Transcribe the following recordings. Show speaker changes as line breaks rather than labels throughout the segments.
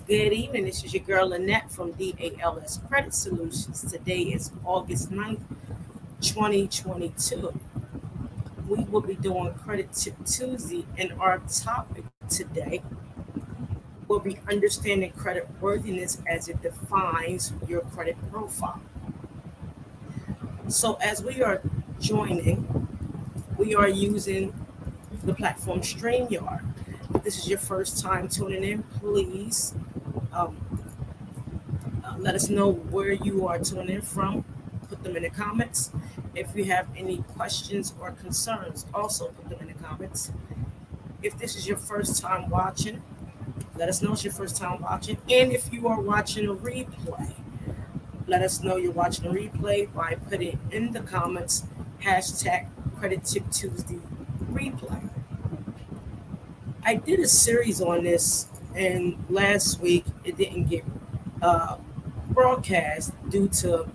Good evening. This is your girl Lynette from DALS Credit Solutions. Today is August 9th, 2022. We will be doing Credit Tip Tuesday, and our topic today will be understanding credit worthiness as it defines your credit profile. So, as we are joining, we are using the platform StreamYard. If this is your first time tuning in, please um, let us know where you are tuning in from. Put them in the comments. If you have any questions or concerns, also put them in the comments. If this is your first time watching, let us know it's your first time watching. And if you are watching a replay, let us know you're watching a replay by putting in the comments hashtag Credit Tip Tuesday replay. I did a series on this, and last week it didn't get uh, broadcast due to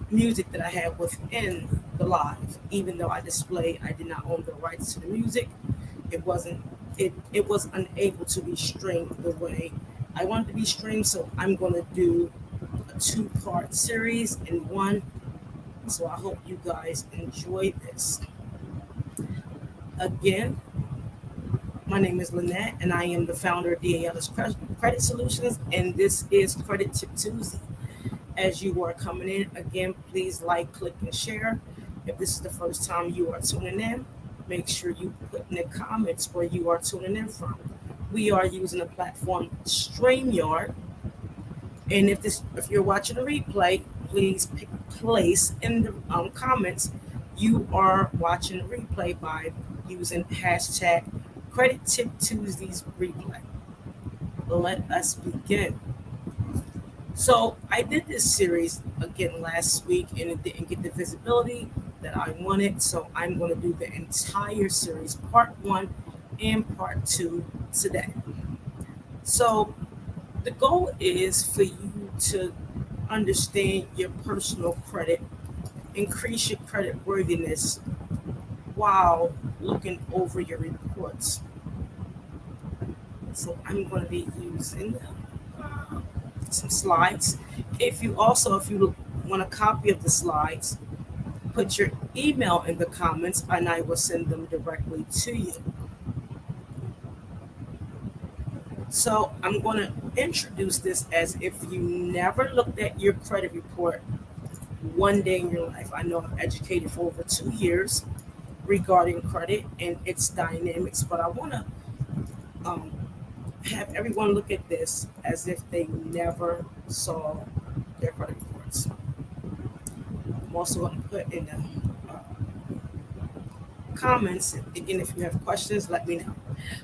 music that I had within the live. Even though I did not own the rights to the music. It was unable to be streamed the way I wanted to be streamed. So I'm going to do a two-part series in one. So I hope you guys enjoy this. Again, my name is Lynette, and I am the founder of DALS Credit Solutions, and this is Credit Tip Tuesday. As you are coming in, again, please like, click, and share. If this is the first time you are tuning in, make sure you put in the comments where you are tuning in from. We are using the platform StreamYard, and if you're watching a replay, please place in the comments you are watching a replay by using hashtag Credit Tip Tuesdays replay. Let us begin. So I did this series again last week, and it didn't get the visibility that I wanted. So I'm going to do the entire series, part 1 and part 2 today. So the goal is for you to understand your personal credit, increase your credit worthiness while looking over your reports. So I'm going to be using some slides. If you want a copy of the slides, put your email in the comments and I will send them directly to you. So I'm going to introduce this as if you never looked at your credit report one day in your life. I know I've educated for over 2 years regarding credit and its dynamics, but I want to have everyone look at this as if they never saw their credit reports. I'm also going to put in the comments, again, if you have questions, let me know.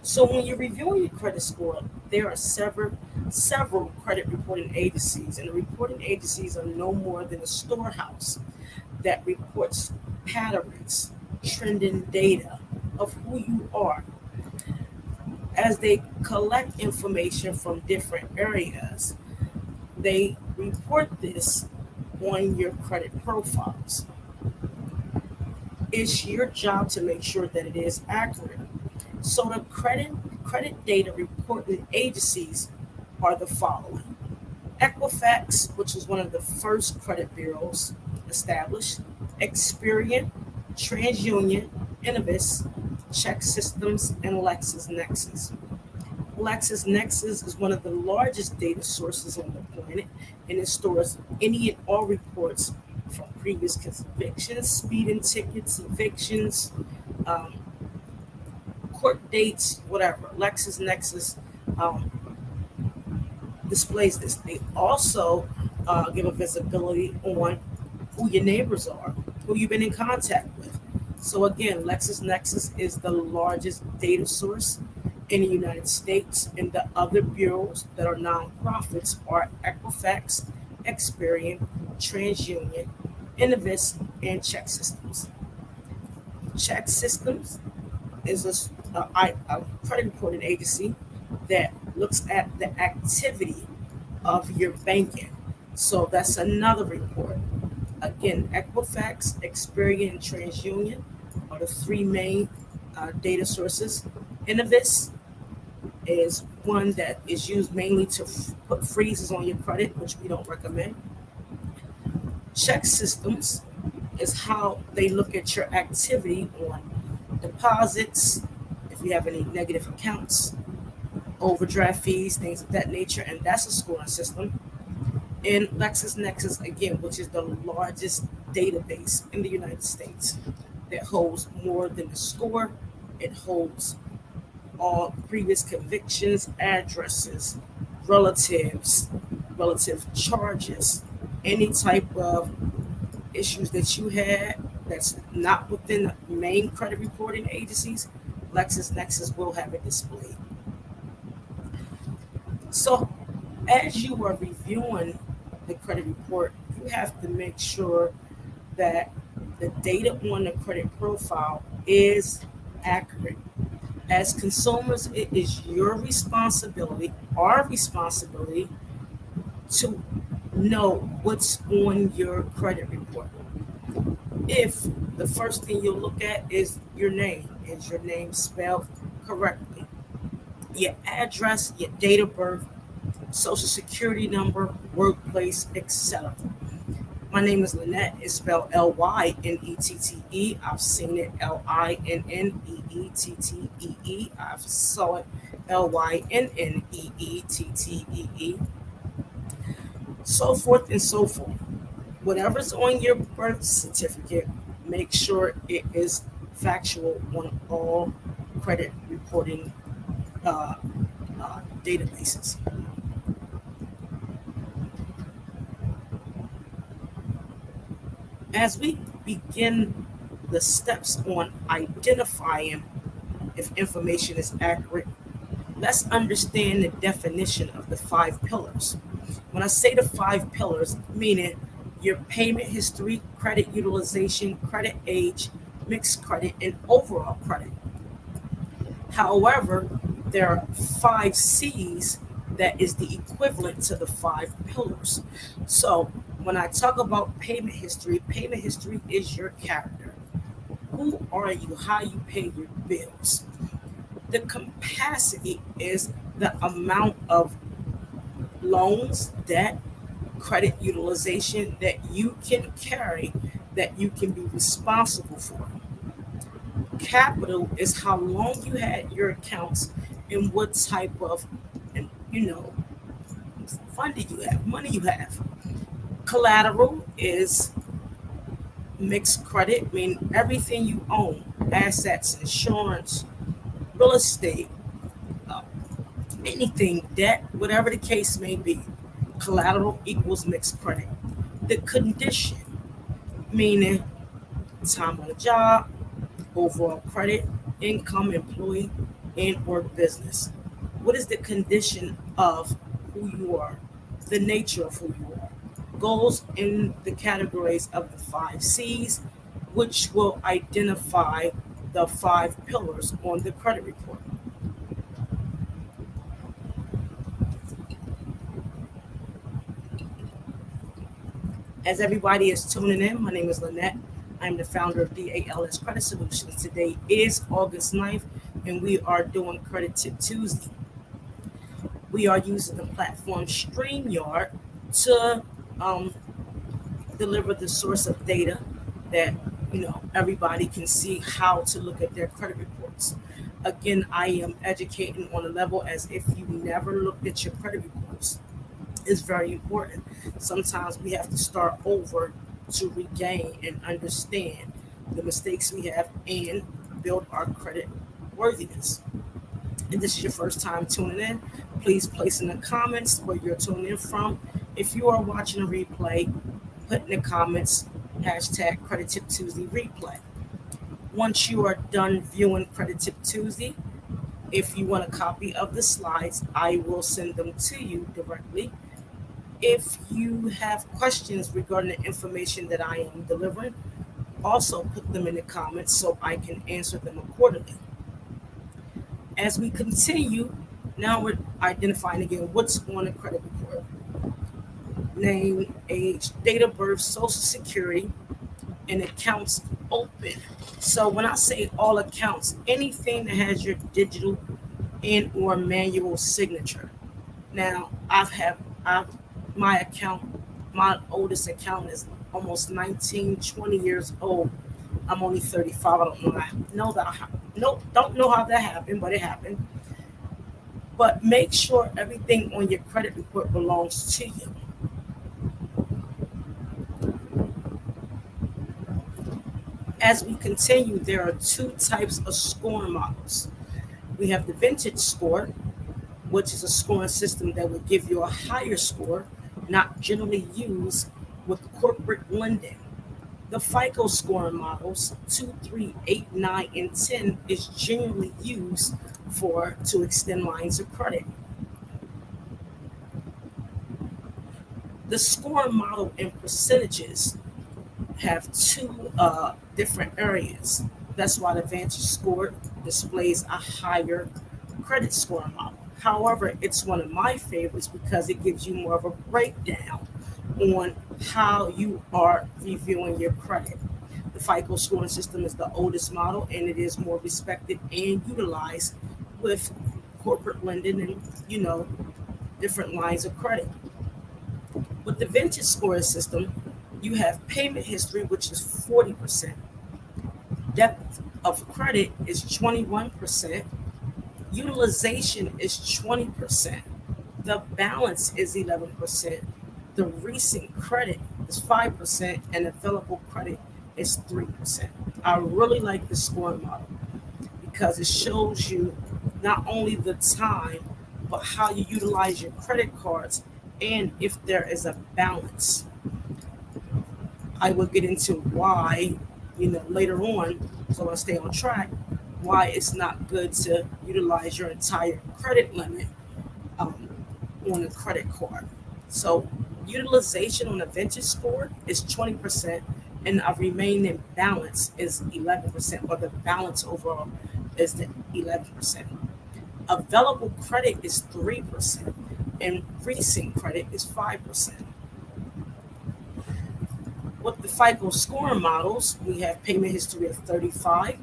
So when you're reviewing your credit score, there are several credit reporting agencies, and the reporting agencies are no more than a storehouse that reports patterns, trending data of who you are. As they collect information from different areas, they report this on your credit profiles. It's your job to make sure that it is accurate. So the credit data reporting agencies are the following: Equifax, which was one of the first credit bureaus established; Experian, TransUnion, Innovis, Check Systems, and LexisNexis. LexisNexis is one of the largest data sources on the planet, and it stores any and all reports from previous convictions, speeding tickets, evictions, court dates, whatever. LexisNexis displays this. They also give a visibility on who your neighbors are, who you've been in contact with. So again, LexisNexis is the largest data source in the United States, and the other bureaus that are nonprofits are Equifax, Experian, TransUnion, Innovis, and Check Systems. Check Systems is a credit reporting agency that looks at the activity of your banking. So that's another report. Again, Equifax, Experian, and TransUnion are the three main data sources. Innovis is one that is used mainly to put freezes on your credit, which we don't recommend. Check systems is how they look at your activity on deposits, if you have any negative accounts, overdraft fees, things of that nature, and that's a scoring system. And LexisNexis, again, which is the largest database in the United States that holds more than the score. It holds all previous convictions, addresses, relatives, relative charges, any type of issues that you had that's not within the main credit reporting agencies. LexisNexis will have it displayed. So, as you are reviewing the credit report, you have to make sure that the data on the credit profile is accurate. As consumers, it is your responsibility, our responsibility, to know what's on your credit report. If the first thing you'll look at is your name, is your name spelled correctly? Your address, your date of birth, social security number, workplace, etc. My name is Lynette. It's spelled Lynettee. I've seen it Linneettee. I've saw it Lynneettee. So forth and so forth. Whatever's on your birth certificate, make sure it is factual on all credit reporting databases. As we begin the steps on identifying if information is accurate, let's understand the definition of the 5 pillars. When I say the 5 pillars, meaning your payment history, credit utilization, credit age, mixed credit, and overall credit. However, there are 5 C's that is the equivalent to the 5 pillars. So when I talk about payment history is your character. Who are you? How you pay your bills. The capacity is the amount of loans, debt, credit utilization that you can carry, that you can be responsible for. Capital is how long you had your accounts and what type of, you know, funding you have, money you have. Collateral is mixed credit, I mean everything you own, assets, insurance, real estate, uh, anything, debt, whatever the case may be. Collateral equals mixed credit. The condition, meaning time on the job, overall credit, income, employee, and or business. What is the condition of who you are? The nature of who you are. Goes in the categories of the 5 C's, which will identify the 5 pillars on the credit report. As everybody is tuning in, my name is Lynette. I'm the founder of DALS Credit Solutions. Today is August 9th, and we are doing Credit Tip Tuesday. We are using the platform StreamYard to deliver the source of data that everybody can see how to look at their credit reports. Again, I am educating on a level as if you never looked at your credit reports. It's very important. Sometimes we have to start over to regain and understand the mistakes we have and build our credit worthiness. If this is your first time tuning in, please place in the comments where you're tuning in from. If you are watching a replay, put in the comments hashtag Credit Tip Tuesday replay. Once you are done viewing Credit Tip Tuesday, if you want a copy of the slides, I will send them to you directly. If you have questions regarding the information that I am delivering, also put them in the comments so I can answer them accordingly. As we continue, now we're identifying again what's on the credit report. Name, age, date of birth, social security, and accounts open. So when I say all accounts, anything that has your digital and or manual signature. Now I've my account, my oldest account is almost 19, 20 years old. I'm only 35. I don't know that. Know that. Nope. Don't know how that happened, but it happened. But make sure everything on your credit report belongs to you. As we continue, there are two types of scoring models. We have the vintage score, which is a scoring system that would give you a higher score, not generally used with corporate lending. The FICO scoring models 2, 3, 8, 9, and 10 is generally used for to extend lines of credit. The scoring model and percentages have two different areas. That's why the Vantage score displays a higher credit score model. However, it's one of my favorites because it gives you more of a breakdown on how you are reviewing your credit. The FICO scoring system is the oldest model and it is more respected and utilized with corporate lending and, different lines of credit. With the vintage scoring system, you have payment history, which is 40%. Depth of credit is 21%. Utilization is 20%. The balance is 11%. The recent credit is 5%, and available credit is 3%. I really like the scoring model because it shows you not only the time, but how you utilize your credit cards and if there is a balance. I will get into why, later on, so I stay on track, why it's not good to utilize your entire credit limit um, on a credit card. So, utilization on a vintage score is 20%, and a remaining balance is 11%, or the balance overall is the 11%. Available credit is 3%, and recent credit is 5%. With the FICO scoring models, we have payment history of 35,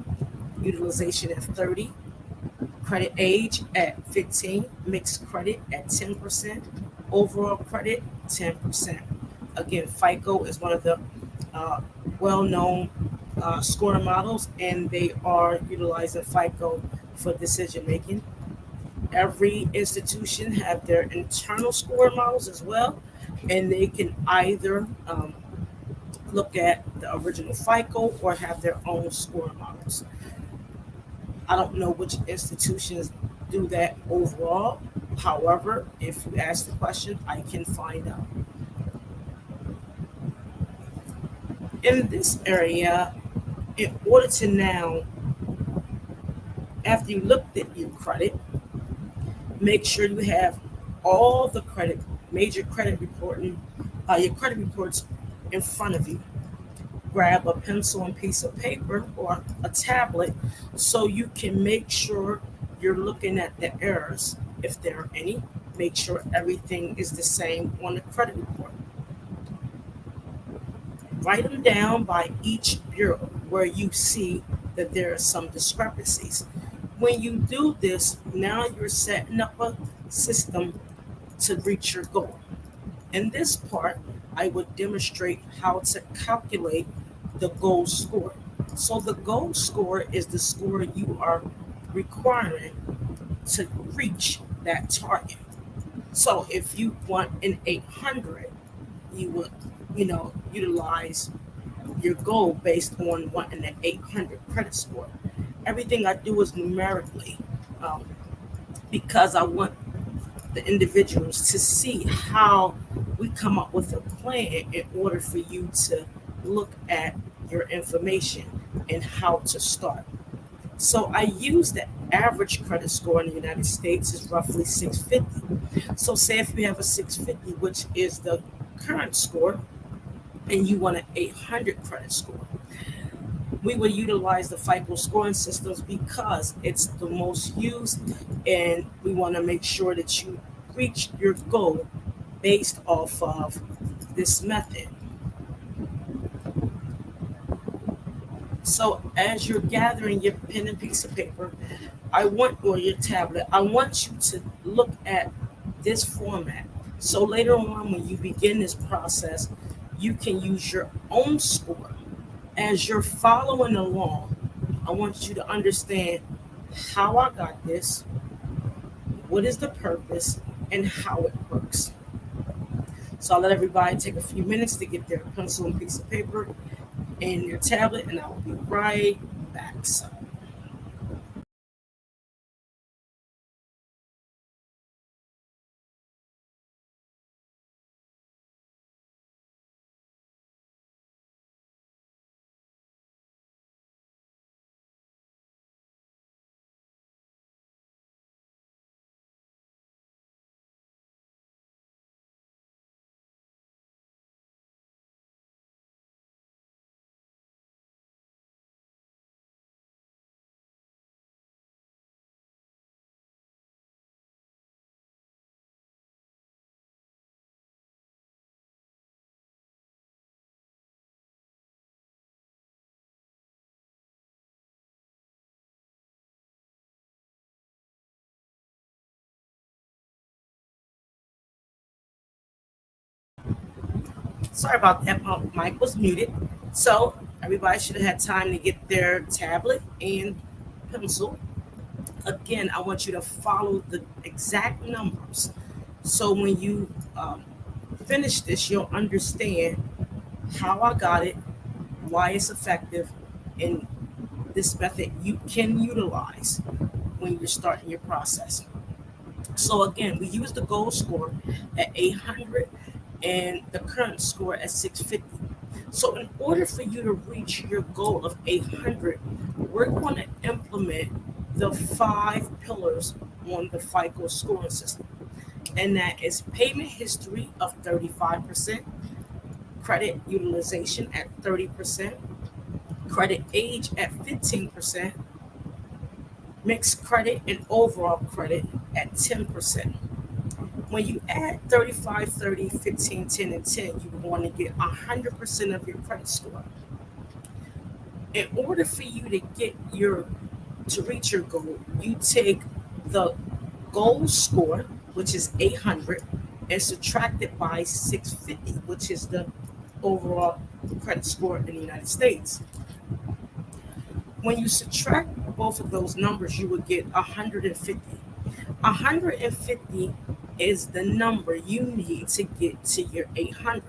utilization at 30, credit age at 15, mixed credit at 10%, overall credit 10%. Again, FICO is one of the uh, well-known scoring models, and they are utilizing FICO for decision making. Every institution have their internal scoring models as well, and they can either look at the original FICO or have their own scoring models. I don't know which institutions do that overall. However, if you ask the question, I can find out. In this area, in order to now, after you looked at your credit, make sure you have all the credit, major credit reporting, your credit reports in front of you. Grab a pencil and piece of paper or a tablet so you can make sure you're looking at the errors, if there are any. Make sure everything is the same on the credit report. Write them down by each bureau where you see that there are some discrepancies. When you do this, now you're setting up a system to reach your goal. In this part, I would demonstrate how to calculate the goal score. So the goal score is the score you are requiring to reach that target. So if you want an 800, you would, utilize your goal based on wanting an 800 credit score. Everything I do is numerically um, because I want the individuals to see how we come up with a plan in order for you to look at your information and how to start. So I use the average credit score in the United States is roughly 650. So say if you have a 650, which is the current score, and you want an 800 credit score, we will utilize the FICO scoring systems because it's the most used, and we want to make sure that you reach your goal based off of this method. So as you're gathering your pen and piece of paper, or your tablet, I want you to look at this format. So later on, when you begin this process, you can use your own score. As you're following along, I want you to understand how I got this, what is the purpose, and how it works. So I'll let everybody take a few minutes to get their pencil and piece of paper and your tablet, and I will be right back. So sorry about that. My mic was muted. So everybody should have had time to get their tablet and pencil. Again, I want you to follow the exact numbers. So when you finish this, you'll understand how I got it, why it's effective, and this method you can utilize when you're starting your process. So again, we use the goal score at 800 and the current score at 650. So in order for you to reach your goal of 800, we're going to implement the 5 pillars on the FICO scoring system. And that is payment history of 35%, credit utilization at 30%, credit age at 15%, mixed credit and overall credit at 10%. When you add 35, 30, 15, 10, and 10, you're going to get 100% of your credit score. In order for you to reach your goal, you take the goal score, which is 800, and subtract it by 650, which is the overall credit score in the United States. When you subtract both of those numbers, you would get 150. 150 is the number you need to get to your 800.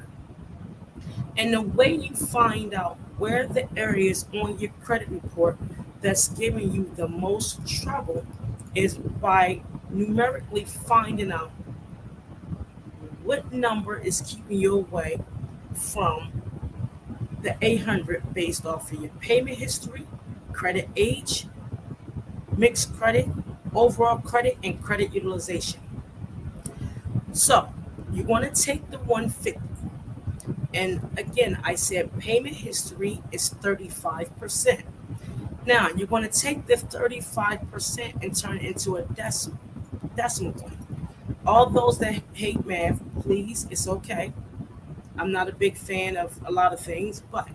And the way you find out where the areas on your credit report that's giving you the most trouble is by numerically finding out what number is keeping you away from the 800 based off of your payment history, credit age, mixed credit, overall credit, and credit utilization. So you want to take the 150. And again, I said payment history is 35%. Now you're going to take the 35% and turn it into a decimal point. All those that hate math, please, it's okay. I'm not a big fan of a lot of things, but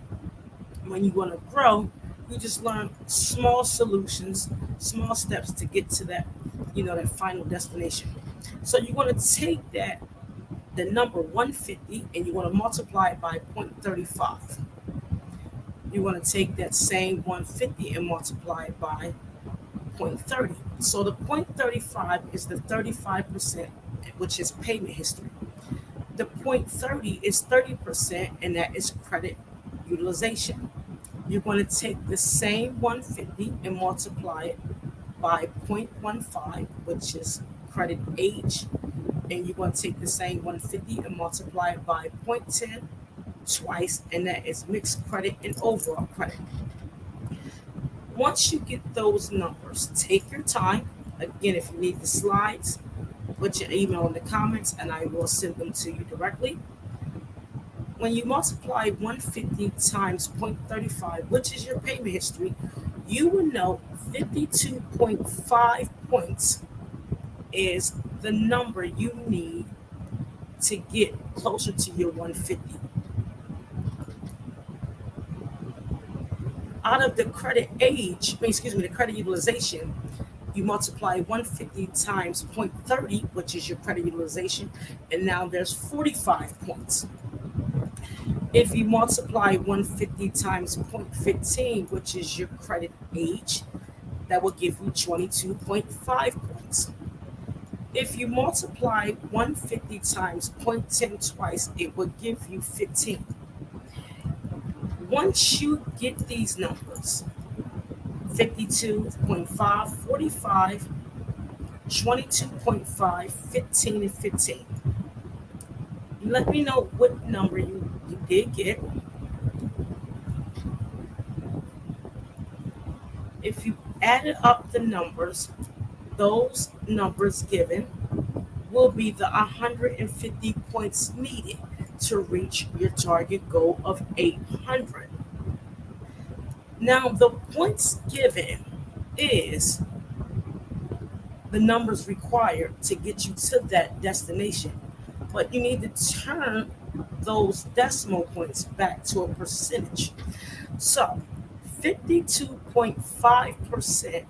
when you want to grow, you just learn small solutions, small steps to get to that, that final destination. So you want to take the number 150, and you want to multiply it by 0.35. You want to take that same 150 and multiply it by 0.30. So the 0.35 is the 35%, which is payment history. The 0.30 is 30%, and that is credit utilization. You're going to take the same 150 and multiply it by 0.15, which is credit age, and you're going to take the same 150 and multiply it by 0.10 twice, and that is mixed credit and overall credit. Once you get those numbers, take your time. Again, if you need the slides, put your email in the comments and I will send them to you directly. When you multiply 150 times 0.35, which is your payment history, you will know 52.5 points is the number you need to get closer to your 150. Out of the credit age, the credit utilization, You multiply 150 times 0.30, which is your credit utilization, and now there's 45 points. If you multiply 150 times 0.15, which is your credit age, that will give you 22.5 points. If you multiply 150 times 0.10 twice, it will give you 15. Once you get these numbers, 52.5, 45, 22.5, 15, and 15, let me know what number you did get. If you added up the numbers, those numbers given will be the 150 points needed to reach your target goal of 800. Now, the points given is the numbers required to get you to that destination, but you need to turn those decimal points back to a percentage. So 52.5%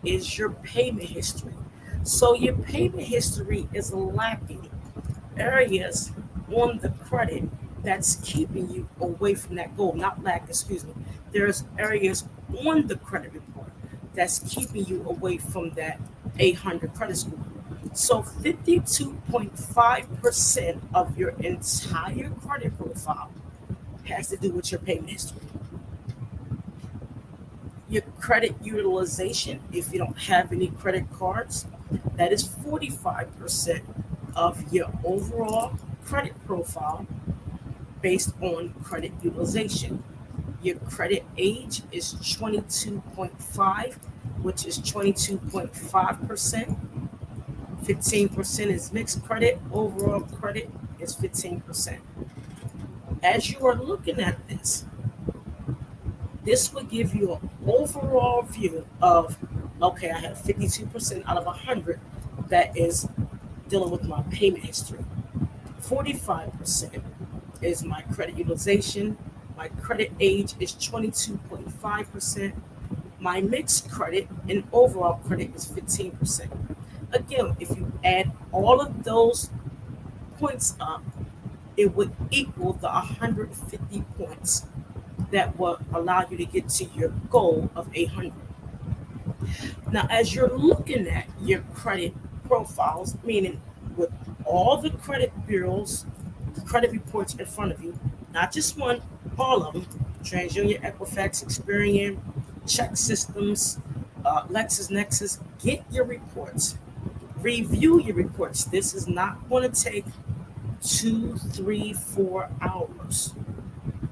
is your payment history. So your payment history is lacking areas on the credit that's keeping you away from that goal. Not lack, excuse me. There's areas on the credit report that's keeping you away from that 800 credit score. So 52.5% of your entire credit profile has to do with your payment history. Your credit utilization, if you don't have any credit cards, that is 45% of your overall credit profile based on credit utilization. Your credit age is 22.5, which is 22.5%. 15% is mixed credit. Overall credit is 15%. As you are looking at this will give you an overall view of, okay, I have 52% out of 100 that is dealing with my payment history. 45% is my credit utilization. My credit age is 22.5%. My mixed credit and overall credit is 15%. Again, if you add all of those points up, it would equal the 150 points that will allow you to get to your goal of 800. Now, as you're looking at your credit profiles, meaning with all the credit bureaus, credit reports in front of you, not just one, all of them, TransUnion, Equifax, Experian, Check Systems, LexisNexis, get your reports. Review your reports. This is not going to take 2, 3, 4 hours.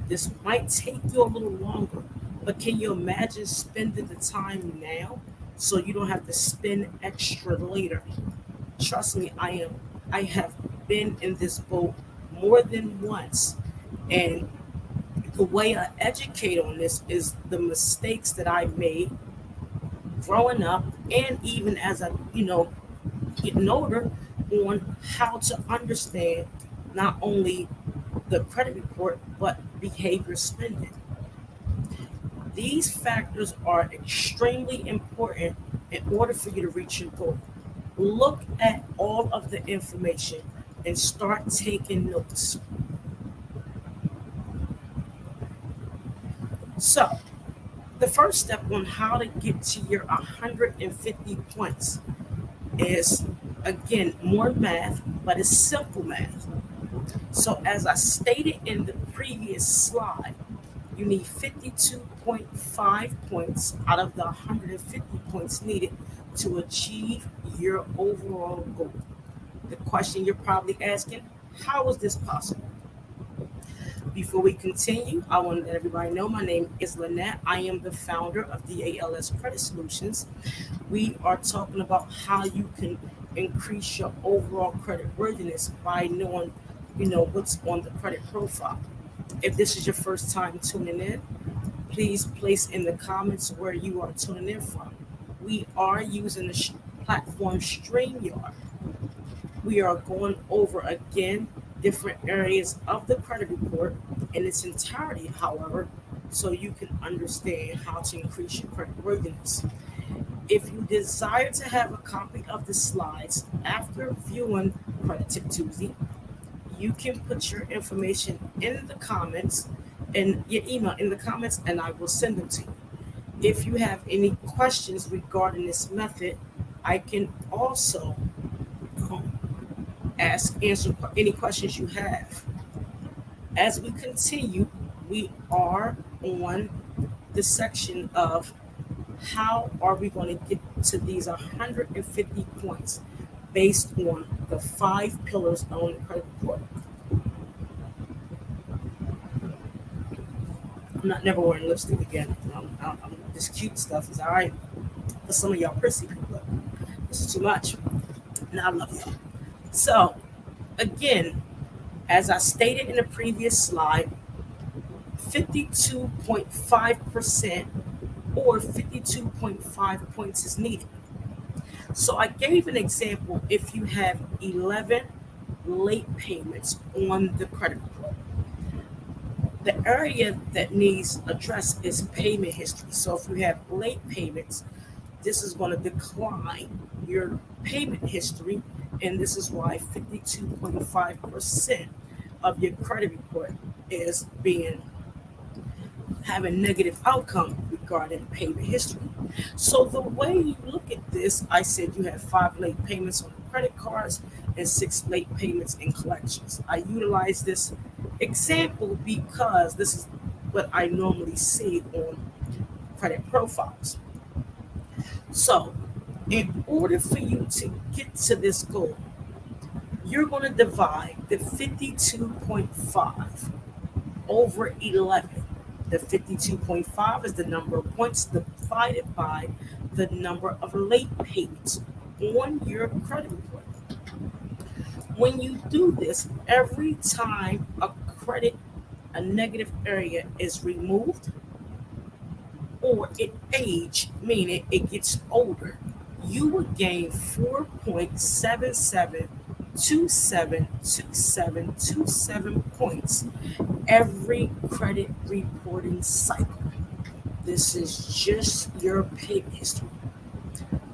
This might take you a little longer, but can you imagine spending the time now so you don't have to spend extra later? Trust me, I have been in this boat more than once, and the way I educate on this is the mistakes that I made growing up, and even as I, getting older, on how to understand not only the credit report but behavior spending. These factors are extremely important in order for you to reach your goal. Look at all of the information and start taking notes. So, the first step on how to get to your 150 points is, again, more math, but it's simple math. So, as I stated in the previous slide, you need 52.5 points out of the 150 points needed to achieve your overall goal. The question you're probably asking, how is this possible? Before we continue, I want to let everybody know my name is Lynette. I am the founder of DALS Credit Solutions. We are talking about how you can increase your overall credit worthiness by knowing, what's on the credit profile. If this is your first time tuning in, please place in the comments where you are tuning in from. We are using the platform StreamYard. We are going over again different areas of the credit report in its entirety, however, so you can understand how to increase your credit worthiness. If you desire to have a copy of the slides after viewing Credit Tip Tuesday, you can put your information in the comments and your email in the comments, and I will send them to you. If you have any questions regarding this method, I can also answer any questions you have. As we continue, we are on the section of how are we going to get to these 150 points based on the 5 pillars on the credit report. I'm not never wearing lipstick again. This cute stuff is all right for some of y'all prissy people, but this is too much. And I love y'all. So, again, as I stated in the previous slide, 52.5% or 52.5 points is needed. So I gave an example. If you have 11 late payments on the credit report, the area that needs addressed is payment history. So if you have late payments, this is going to decline your payment history, and this is why 52.5% of your credit report is having negative outcome regarding payment history. So the way you look at this, I said you have 5 late payments on the credit cards and 6 late payments in collections. I utilize this example because this is what I normally see on credit profiles. So in order for you to get to this goal, you're going to divide the 52.5 over 11. The 52.5 is the number of points divided by the number of late payments on your credit report. When you do this, every time a negative area is removed or it aged, meaning it gets older, you will gain 4.77272727 points every credit reporting cycle. This is just your payment history.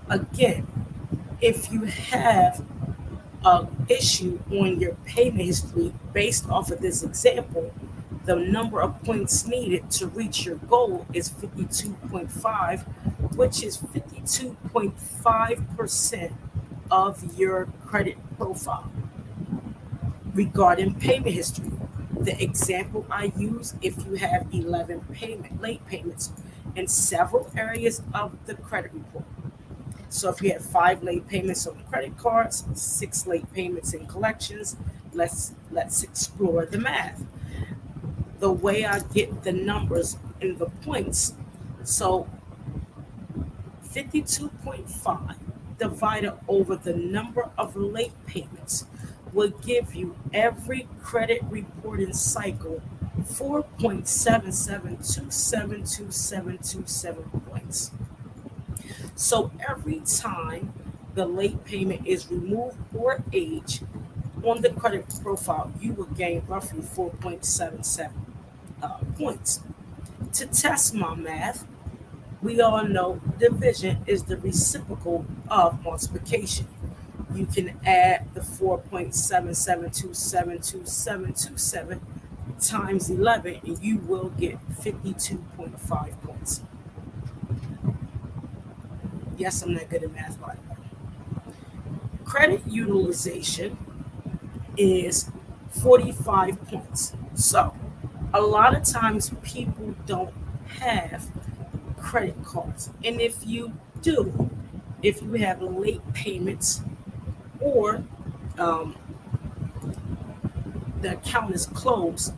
Again, if you have an issue on your payment history based off of this example, the number of points needed to reach your goal is 52.5, which is 52.5% of your credit profile. Regarding payment history, the example I use, if you have 11 late payments in several areas of the credit report. So if you have 5 late payments on the credit cards, 6 late payments in collections, let's explore the math. The way I get the numbers in the points, so 52.5 divided over the number of late payments will give you every credit reporting cycle 4.77272727 points. So every time the late payment is removed or aged on the credit profile, you will gain roughly 4.77 points. To test my math, we all know division is the reciprocal of multiplication. You can add the 4.77272727 times 11, and you will get 52.5 points. Yes, I'm not good at math, by the way. Credit utilization is 45 points. So a lot of times people don't have credit cards. And if you do, if you have late payments or the account is closed,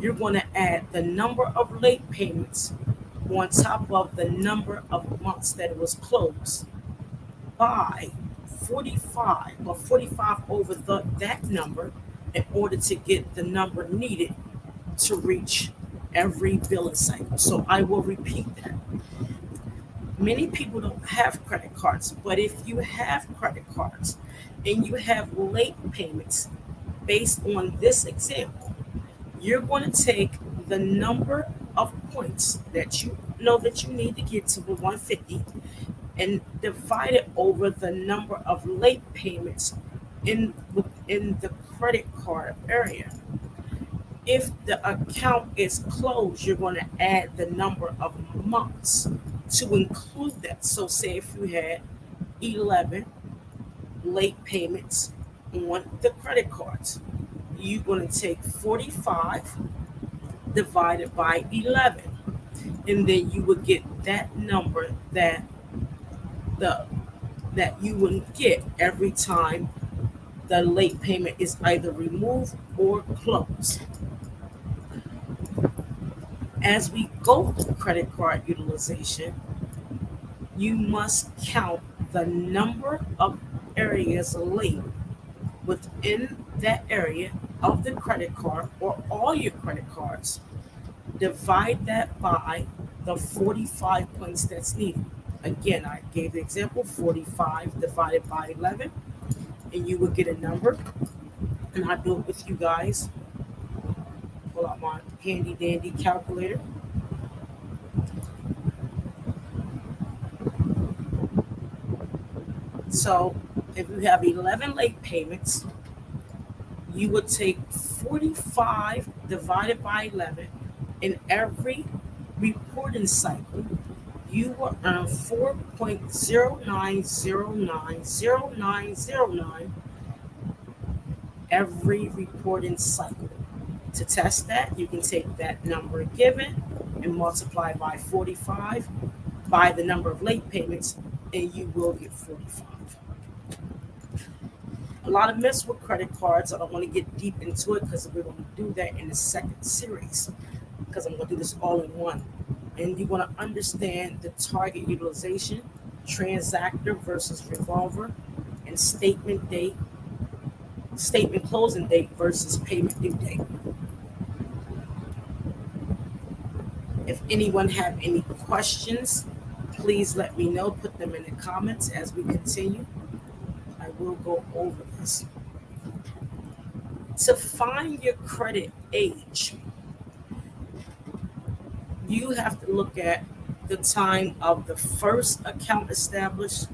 you're going to add the number of late payments on top of the number of months that it was closed by 45 or 45 over that number in order to get the number needed to reach every billing cycle. So I will repeat that. Many people don't have credit cards, but if you have credit cards and you have late payments based on this example, you're going to take the number of points that you know that you need to get to the 150 and divide it over the number of late payments within the credit card area. If the account is closed, you're going to add the number of months to include that. So, say if you had 11 late payments on the credit cards, you're going to take 45 divided by 11, and then you would get that number the that you would get every time the late payment is either removed or closed. As we go through credit card utilization, you must count the number of areas late within that area of the credit card or all your credit cards. Divide that by the 45 points that's needed. Again, I gave the example 45 divided by 11, and you will get a number. And I do it with you guys. Pull out my handy dandy calculator. So if you have 11 late payments, you would take 45 divided by 11. In every reporting cycle, you will earn 4.09090909 every reporting cycle. To test that, you can take that number given and multiply by 45 by the number of late payments, and you will get 45. A lot of myths with credit cards. I don't want to get deep into it because we're going to do that in the second series, because I'm going to do this all in one. And you want to understand the target utilization, transactor versus revolver, and statement closing date versus payment due date. If anyone have any questions, please let me know. Put them in the comments as we continue. I will go over this. To find your credit age, you have to look at the time of the first account established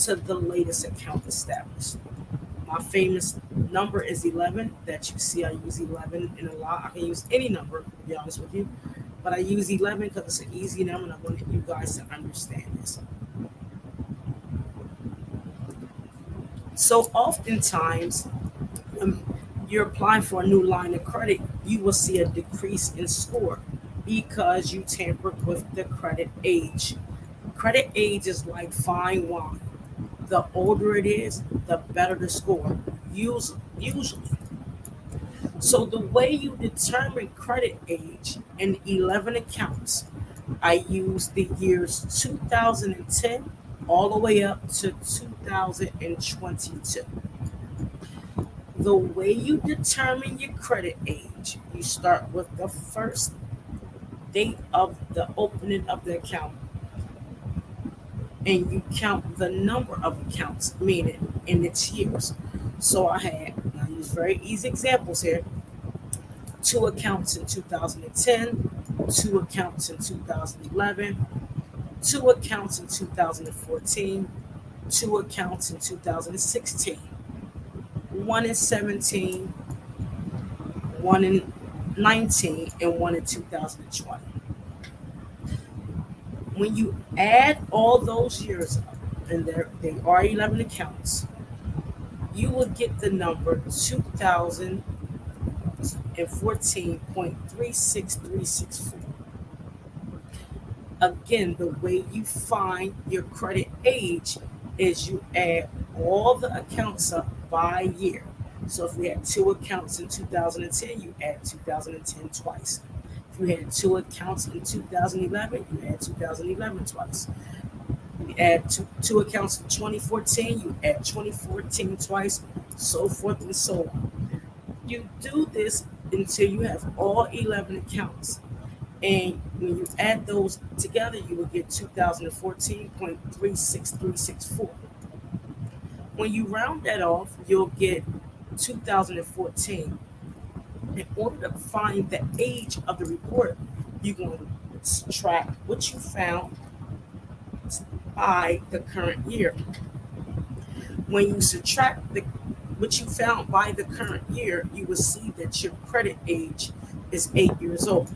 to the latest account established. My famous number is 11 that you see. I use 11 in a lot. I can use any number, to be honest with you, but I use 11 because it's an easy number, and I want you guys to understand this. So oftentimes, when you're applying for a new line of credit, you will see a decrease in score because you tampered with the credit age. Credit age is like fine wine. The older it is, the better the score, usually. So the way you determine credit age in 11 accounts, I use the years 2010 all the way up to 2022. The way you determine your credit age, you start with the first date of the opening of the account, and you count the number of accounts, meaning in its years. So I use very easy examples here. 2 accounts in 2010, 2 accounts in 2011, 2 accounts in 2014, 2 accounts in 2016, 1 in 17, 1 in 19, and 1 in 2020. When you add all those years up, and they are 11 accounts, you will get the number 2014.36364. Again, the way you find your credit age is you add all the accounts up by year. So if we had 2 accounts in 2010, you add 2010 twice. If you had 2 accounts in 2011, you add 2011 twice. You add two accounts in 2014, you add 2014 twice, so forth and so on. You do this until you have all 11 accounts. And when you add those together, you will get 2014.36364. When you round that off, you'll get 2014. In order to find the age of the report, you're going to subtract what you found by the current year. When you subtract what you found by the current year, you will see that your credit age is 8 years old.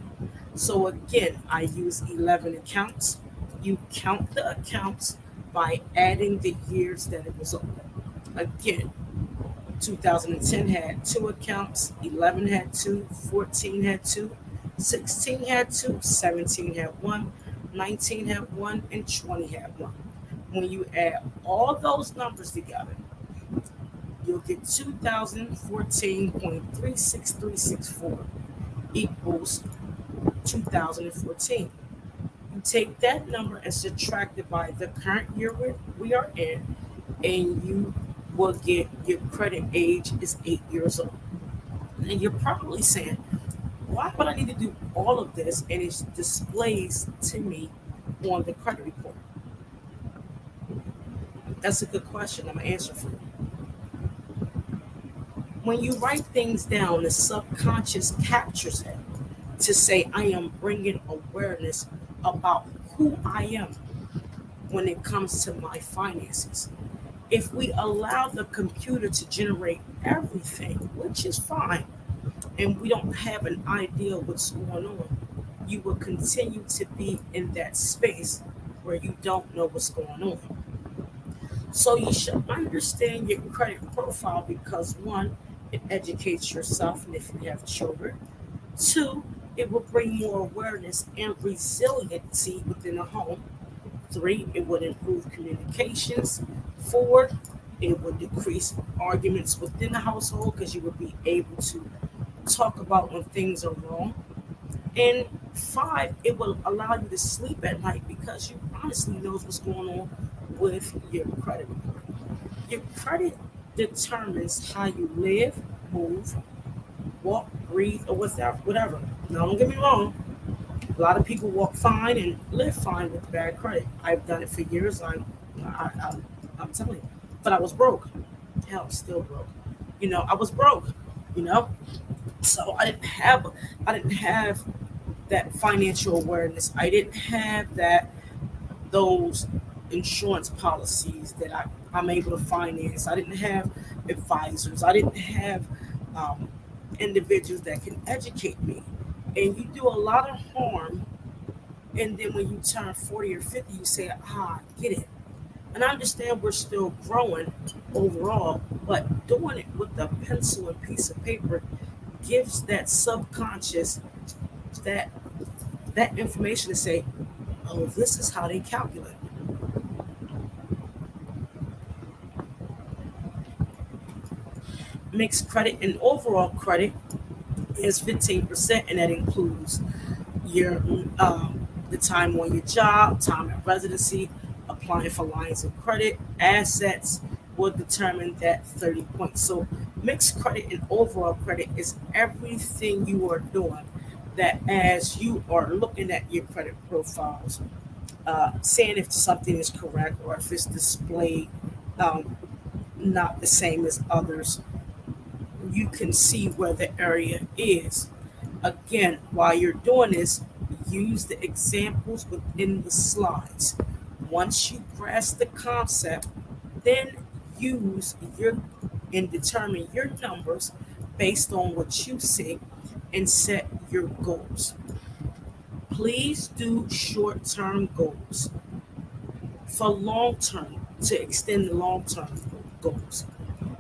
So again, I use 11 accounts. You count the accounts by adding the years that it was open. Again, 2010 had two accounts, 11 had two, 14 had two, 16 had two, 17 had one, 19 had one, and 20 had one. When you add all those numbers together, you'll get 2014.36364 equals 2014. You take that number and subtract it by the current year we are in, and you will get your credit age is 8 years old. And you're probably saying, why would I need to do all of this? And it displays to me on the credit report. That's a good question. I'm going to answer for you. When you write things down, the subconscious captures it to say, I am bringing awareness about who I am when it comes to my finances. If we allow the computer to generate everything, which is fine, and we don't have an idea what's going on, you will continue to be in that space where you don't know what's going on. So you should understand your credit profile because one, it educates yourself, and if you have children. Two, it will bring more awareness and resiliency within a home. Three, it would improve communications. Four, it would decrease arguments within the household because you would be able to talk about when things are wrong. And five, it will allow you to sleep at night because you honestly knows what's going on with your credit report. Your credit determines how you live, move, walk, breathe, or whatever. Now, don't get me wrong. A lot of people walk fine and live fine with bad credit. I've done it for years. I'm telling you. But I was broke. Hell, still broke. I was broke. You know, so I didn't have that financial awareness. I didn't have those insurance policies that I'm able to finance. I didn't have advisors. I didn't have um, individuals that can educate me. And you do a lot of harm. And then when you turn 40 or 50, you say, I get it. And I understand we're still growing overall, but doing it with a pencil and piece of paper gives that subconscious that that information to say, oh, this is how they calculate. Mixed credit and overall credit is 15%, and that includes your the time on your job, time at residency, applying for lines of credit, assets will determine that 30 points. So mixed credit and overall credit is everything you are doing that as you are looking at your credit profiles, seeing if something is correct or if it's displayed um, not the same as others, you can see where the area is. Again, while you're doing this, use the examples within the slides. Once you grasp the concept, then use your and determine your numbers based on what you see and set your goals. Please do short-term goals for long-term to extend the long-term goals.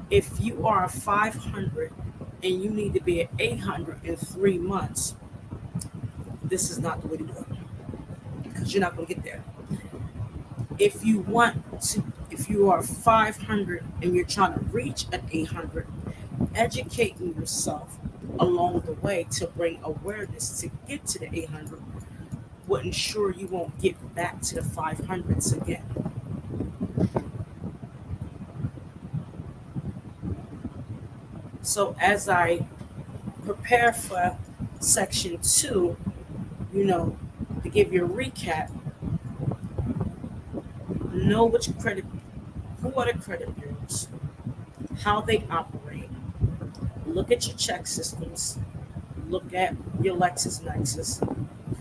If you are a 500 and you need to be at 800 in 3 months, this is not the way to do it because you're not going to get there. If you are 500 and you're trying to reach an 800, educating yourself along the way to bring awareness to get to the 800 will ensure you won't get back to the 500s again. So as I prepare for section two, to give you a recap, know which credit, who are the credit bureaus, how they operate, look at your check systems, look at your LexisNexis,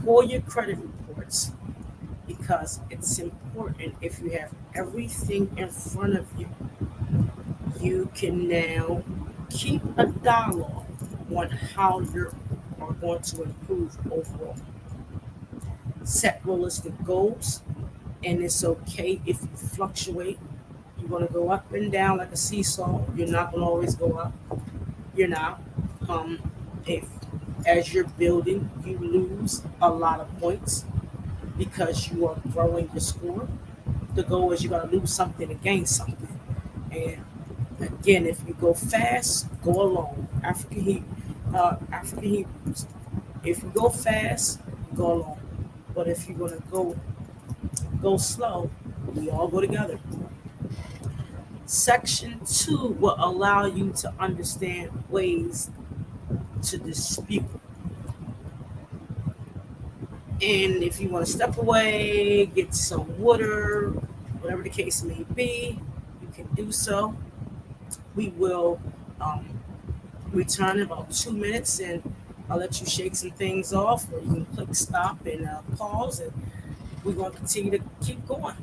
pull your credit reports, because it's important. If you have everything in front of you, you can now keep a dialogue on how you are going to improve overall. Set realistic goals, and it's okay if you fluctuate. You're going to go up and down like a seesaw. You're not going to always go up. You're not. Um, if as you're building, you lose a lot of points because you are growing your score. The goal is you got to lose something to gain something. And again, if you go fast, go alone. African Hebrews. If you go fast, go alone. But if you're gonna go slow, we all go together. Section 2 will allow you to understand ways to dispute. And if you want to step away, get some water, whatever the case may be, you can do so. We will return in about 2 minutes, and I'll let you shake some things off, or you can click stop and pause, and we're going to continue to keep going.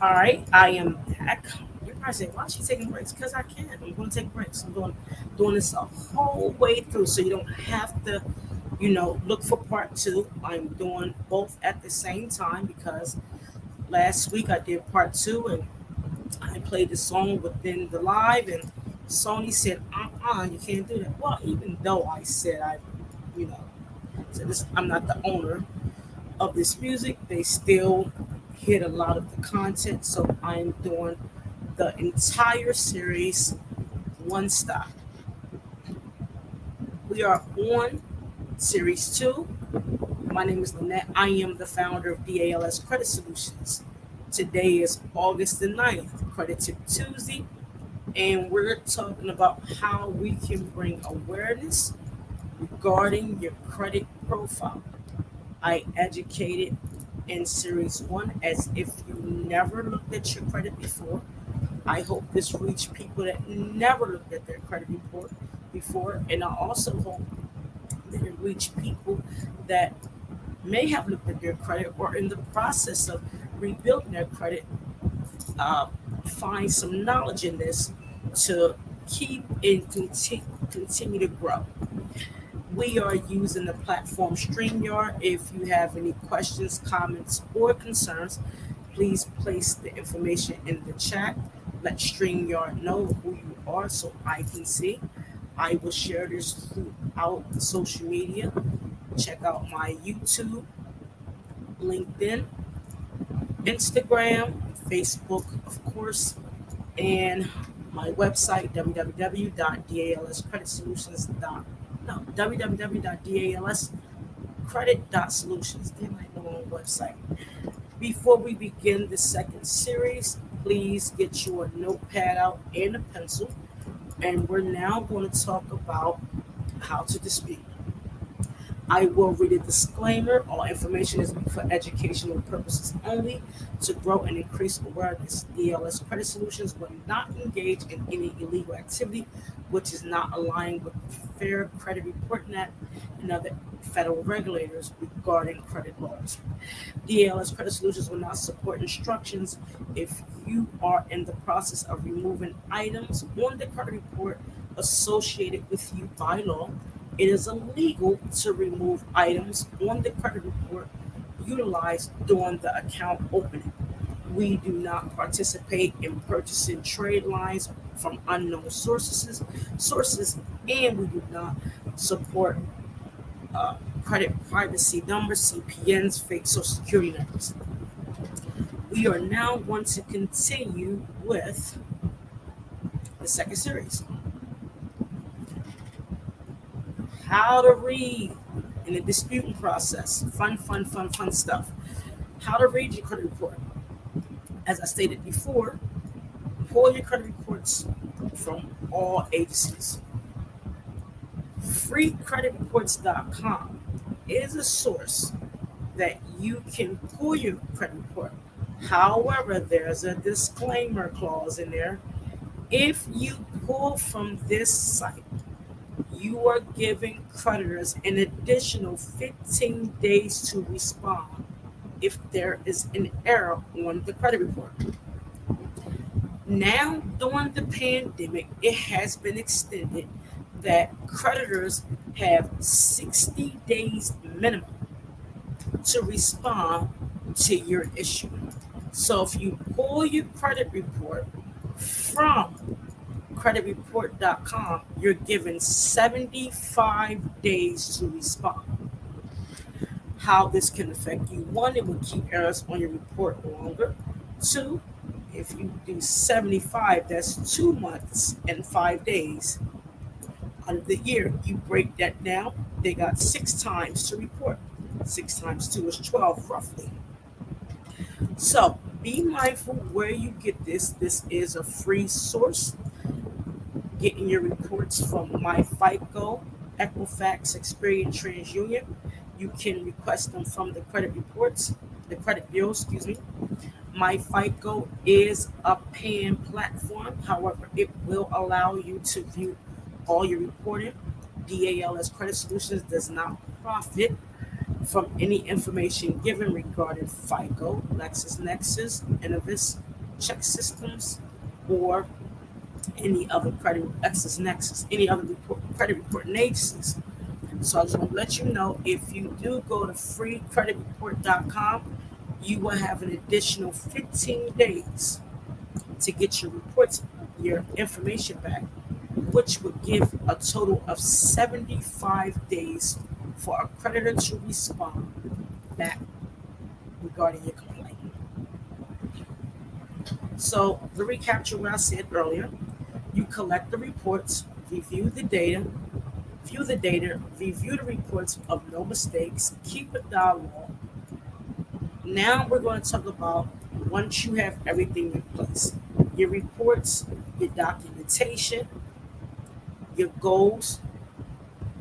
All right, I am back. You're probably saying, why is she taking breaks? Because I can. I'm going to take breaks. I'm doing this a whole way through, so you don't have to, look for part two. I'm doing both at the same time because last week I did part two, and I played the song within the live, and Sony said, you can't do that. Well, even though I said you know, said this, I'm not the owner of this music, they still hit a lot of the content. So I'm doing the entire series one stop. We are on series two. My name is Lynette. I am the founder of DALS Credit Solutions. Today is August the 9th, Credit Tip Tuesday, and we're talking about how we can bring awareness regarding your credit profile. I educated in series one as if you never looked at your credit before. I hope this reached people that never looked at their credit report before, and I also hope that it reached people that may have looked at their credit or in the process of rebuilding their credit, uh, find some knowledge in this to keep and continue to grow. We are using the platform StreamYard. If you have any questions, comments, or concerns, please place the information in the chat. Let StreamYard know who you are so I can see. I will share this throughout social media. Check out my YouTube, LinkedIn, Instagram, Facebook, of course, and my website, www.dalscreditsolutions.com. No, www.dalscredit.solutions. They're my own website. Before we begin the second series, please get your notepad out and a pencil. And we're now going to talk about how to dispute. I will read a disclaimer. All information is for educational purposes only. To grow and increase awareness, DLS Credit Solutions will not engage in any illegal activity which is not aligned with the Fair Credit Reporting Act and other federal regulators regarding credit laws. DLS Credit Solutions will not support instructions if you are in the process of removing items on the credit report associated with you by law. It is illegal to remove items on the credit report utilized during the account opening. We do not participate in purchasing trade lines from unknown sources, and we do not support credit privacy numbers, CPNs, fake social security numbers. We are now going to continue with the second series. How to read in the disputing process. Fun stuff. How to read your credit report. As I stated before, pull your credit reports from all agencies. Freecreditreports.com is a source that you can pull your credit report. However, there's a disclaimer clause in there. If you pull from this site, you are giving creditors an additional 15 days to respond if there is an error on the credit report. Now, during the pandemic, it has been extended that creditors have 60 days minimum to respond to your issue. So if you pull your credit report from creditworthiness.com, you're given 75 days to respond. How this can affect you: one, it will keep errors on your report longer. Two, if you do 75, that's 2 months and 5 days out of the year. You break that down, they got 6 times to report. 6 times 2 is 12, roughly. So be mindful where you get this. This is a free source. Getting your reports from MyFICO, Equifax, Experian, TransUnion. You can request them from the credit bureau, excuse me. MyFICO is a paying platform. However, it will allow you to view all your reporting. DALS Credit Solutions does not profit from any information given regarding FICO, LexisNexis, Innovis, check systems, or any other any other credit reporting agencies. So I just want to let you know, if you do go to freecreditreport.com, you will have an additional 15 days to get your reports, your information back, which would give a total of 75 days for a creditor to respond back regarding your complaint. So to recapture what I said earlier, you collect the reports, review the data, review the reports of no mistakes, keep a dialogue. Now we're going to talk about, once you have everything in place, your reports, your documentation, your goals,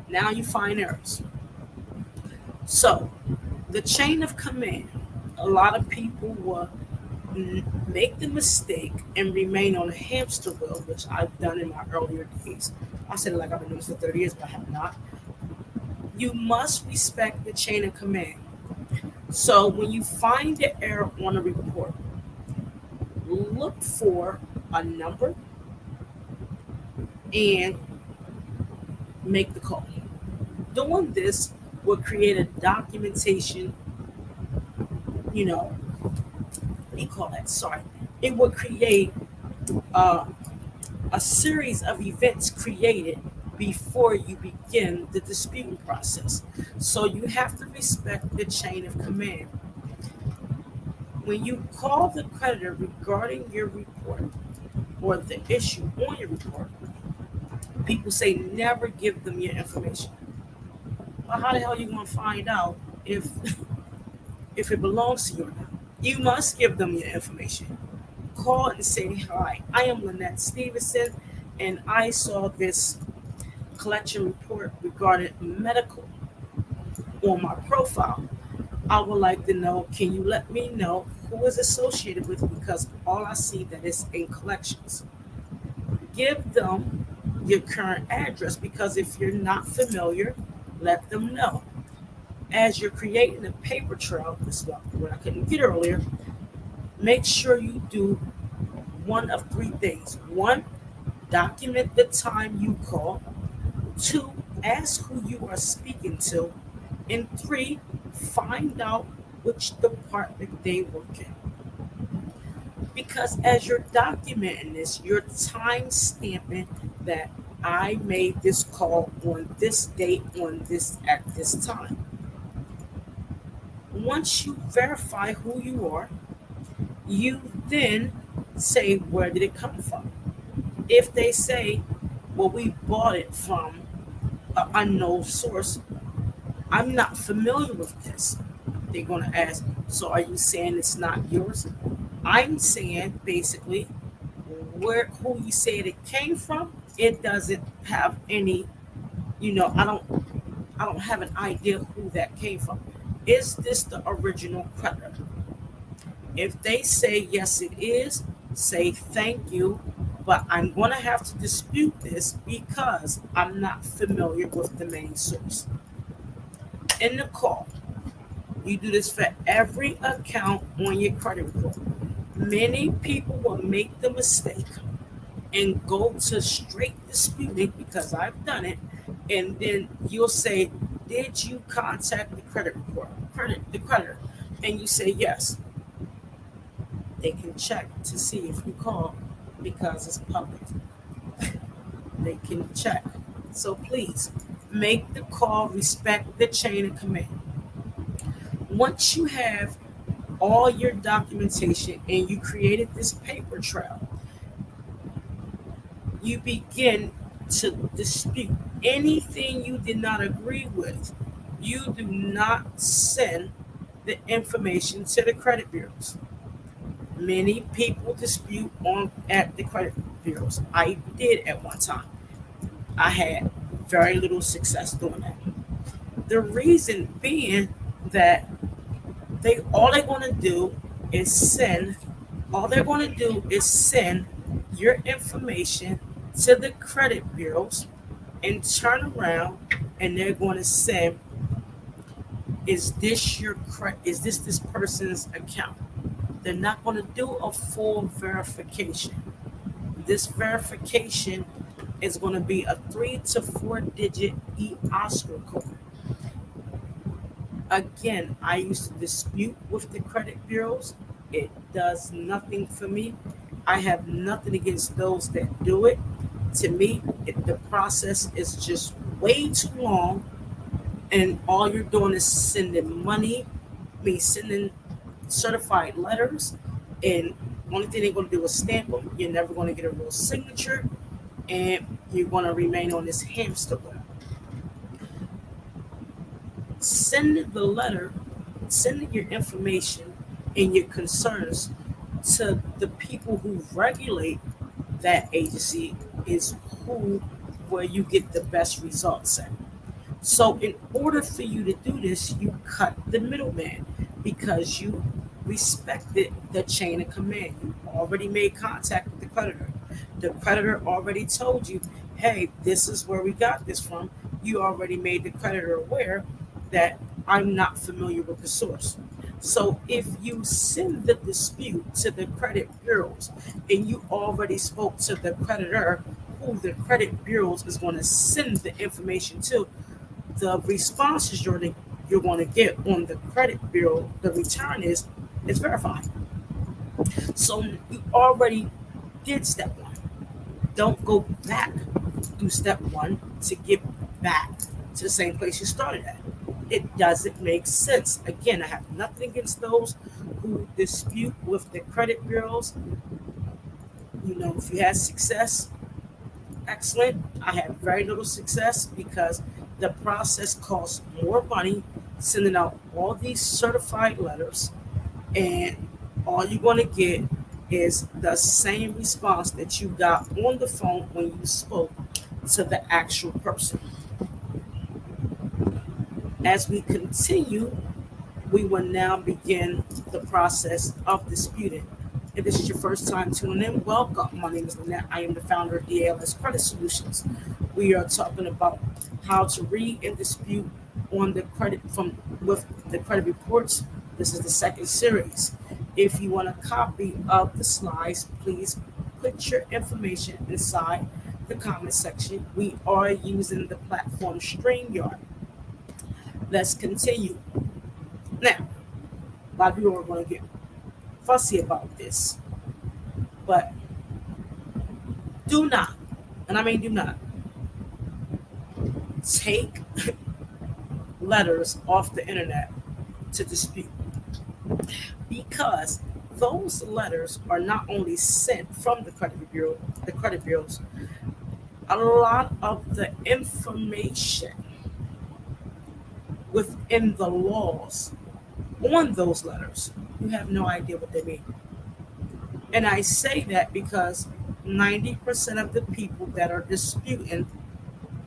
now you find errors. So the chain of command, a lot of people will make the mistake and remain on a hamster wheel, which I've done in my earlier days. I said it like I've been doing this for 30 years, but I have not. You must respect the chain of command. So when you find the error on a report, look for a number and make the call. Doing this will create a documentation, what do you call that? Sorry. It will create a series of events created before you begin the disputing process. So you have to respect the chain of command. When you call the creditor regarding your report or the issue on your report, people say never give them your information. Well, how the hell are you going to find out if it belongs to you or not? You must give them your information. Call and say, hi, I am Lynette Stevenson, and I saw this collection report regarding medical on my profile. I would like to know, can you let me know who is associated with it, because all I see that is in collections. Give them your current address, because if you're not familiar, let them know. As you're creating a paper trail, this is what I couldn't get earlier, make sure you do one of three things. One, document the time you call. Two, ask who you are speaking to. And three, find out which department they work in. Because as you're documenting this, you're time stamping that I made this call on this date, on this at this time. Once you verify who you are, you then say, where did it come from? If they say, well, we bought it from an unknown source, I'm not familiar with this. They're going to ask, so are you saying it's not yours? I'm saying, basically, where who you said it came from, it doesn't have any, I don't have an idea who that came from. Is this the original creditor? If they say yes, it is, say thank you, but I'm going to have to dispute this because I'm not familiar with the main source. In the call, you do this for every account on your credit report. Many people will make the mistake and go to straight disputing because I've done it, and then you'll say, "Did you contact the credit report, the creditor?" And you say yes. They can check to see if you call because it's public. They can check. So please make the call, respect the chain of command. Once you have all your documentation and you created this paper trail, you begin to dispute anything you did not agree with. You do not send the information to the credit bureaus. Many people dispute on at the credit bureaus. I did at one time. I had very little success doing that. The reason being that they're going to do is send all they're going to do is send your information to the credit bureaus and turn around and they're going to say, is this person's account? They're not going to do a full verification. This verification is going to be a 3 to 4 digit e-Oscar code. Again, I used to dispute with the credit bureaus. It does nothing for me. I have nothing against those that do it. To me, the process is just way too long, and all you're doing is sending money, sending certified letters, and only thing they're going to do is stamp them. You're never going to get a real signature, and you're going to remain on this hamster wheel. Send the letter, sending your information and your concerns to the people who regulate that agency is where you get the best results at. So in order for you to do this, you cut the middleman because you respected the chain of command. You already made contact with the creditor. The creditor already told you, hey, this is where we got this from. You already made the creditor aware that I'm not familiar with the source. So if you send the dispute to the credit bureaus and you already spoke to the creditor who the credit bureaus is going to send the information to, the responses you're going to get on the credit bureau, the return is verified. So you already did step one. Don't go back through step one to get back to the same place you started at. It doesn't make sense. Again, I have nothing against those who dispute with the credit bureaus. If you had success, excellent. I have very little success because the process costs more money sending out all these certified letters, and all you're going to get is the same response that you got on the phone when you spoke to the actual person. As we continue, we will now begin the process of disputing. If this is your first time tuning in, welcome. My name is Lynette. I am the founder of DALS Credit Solutions. We are talking about how to read and dispute on the credit with the credit reports. This is the second series. If you want a copy of the slides, please put your information inside the comment section. We are using the platform StreamYard. Let's continue. Now, a lot of people are going to get fussy about this, but do not, and I mean do not, take letters off the internet to dispute, because those letters are not only sent from the credit bureaus, a lot of the information within the laws on those letters, you have no idea what they mean. And I say that because 90% of the people that are disputing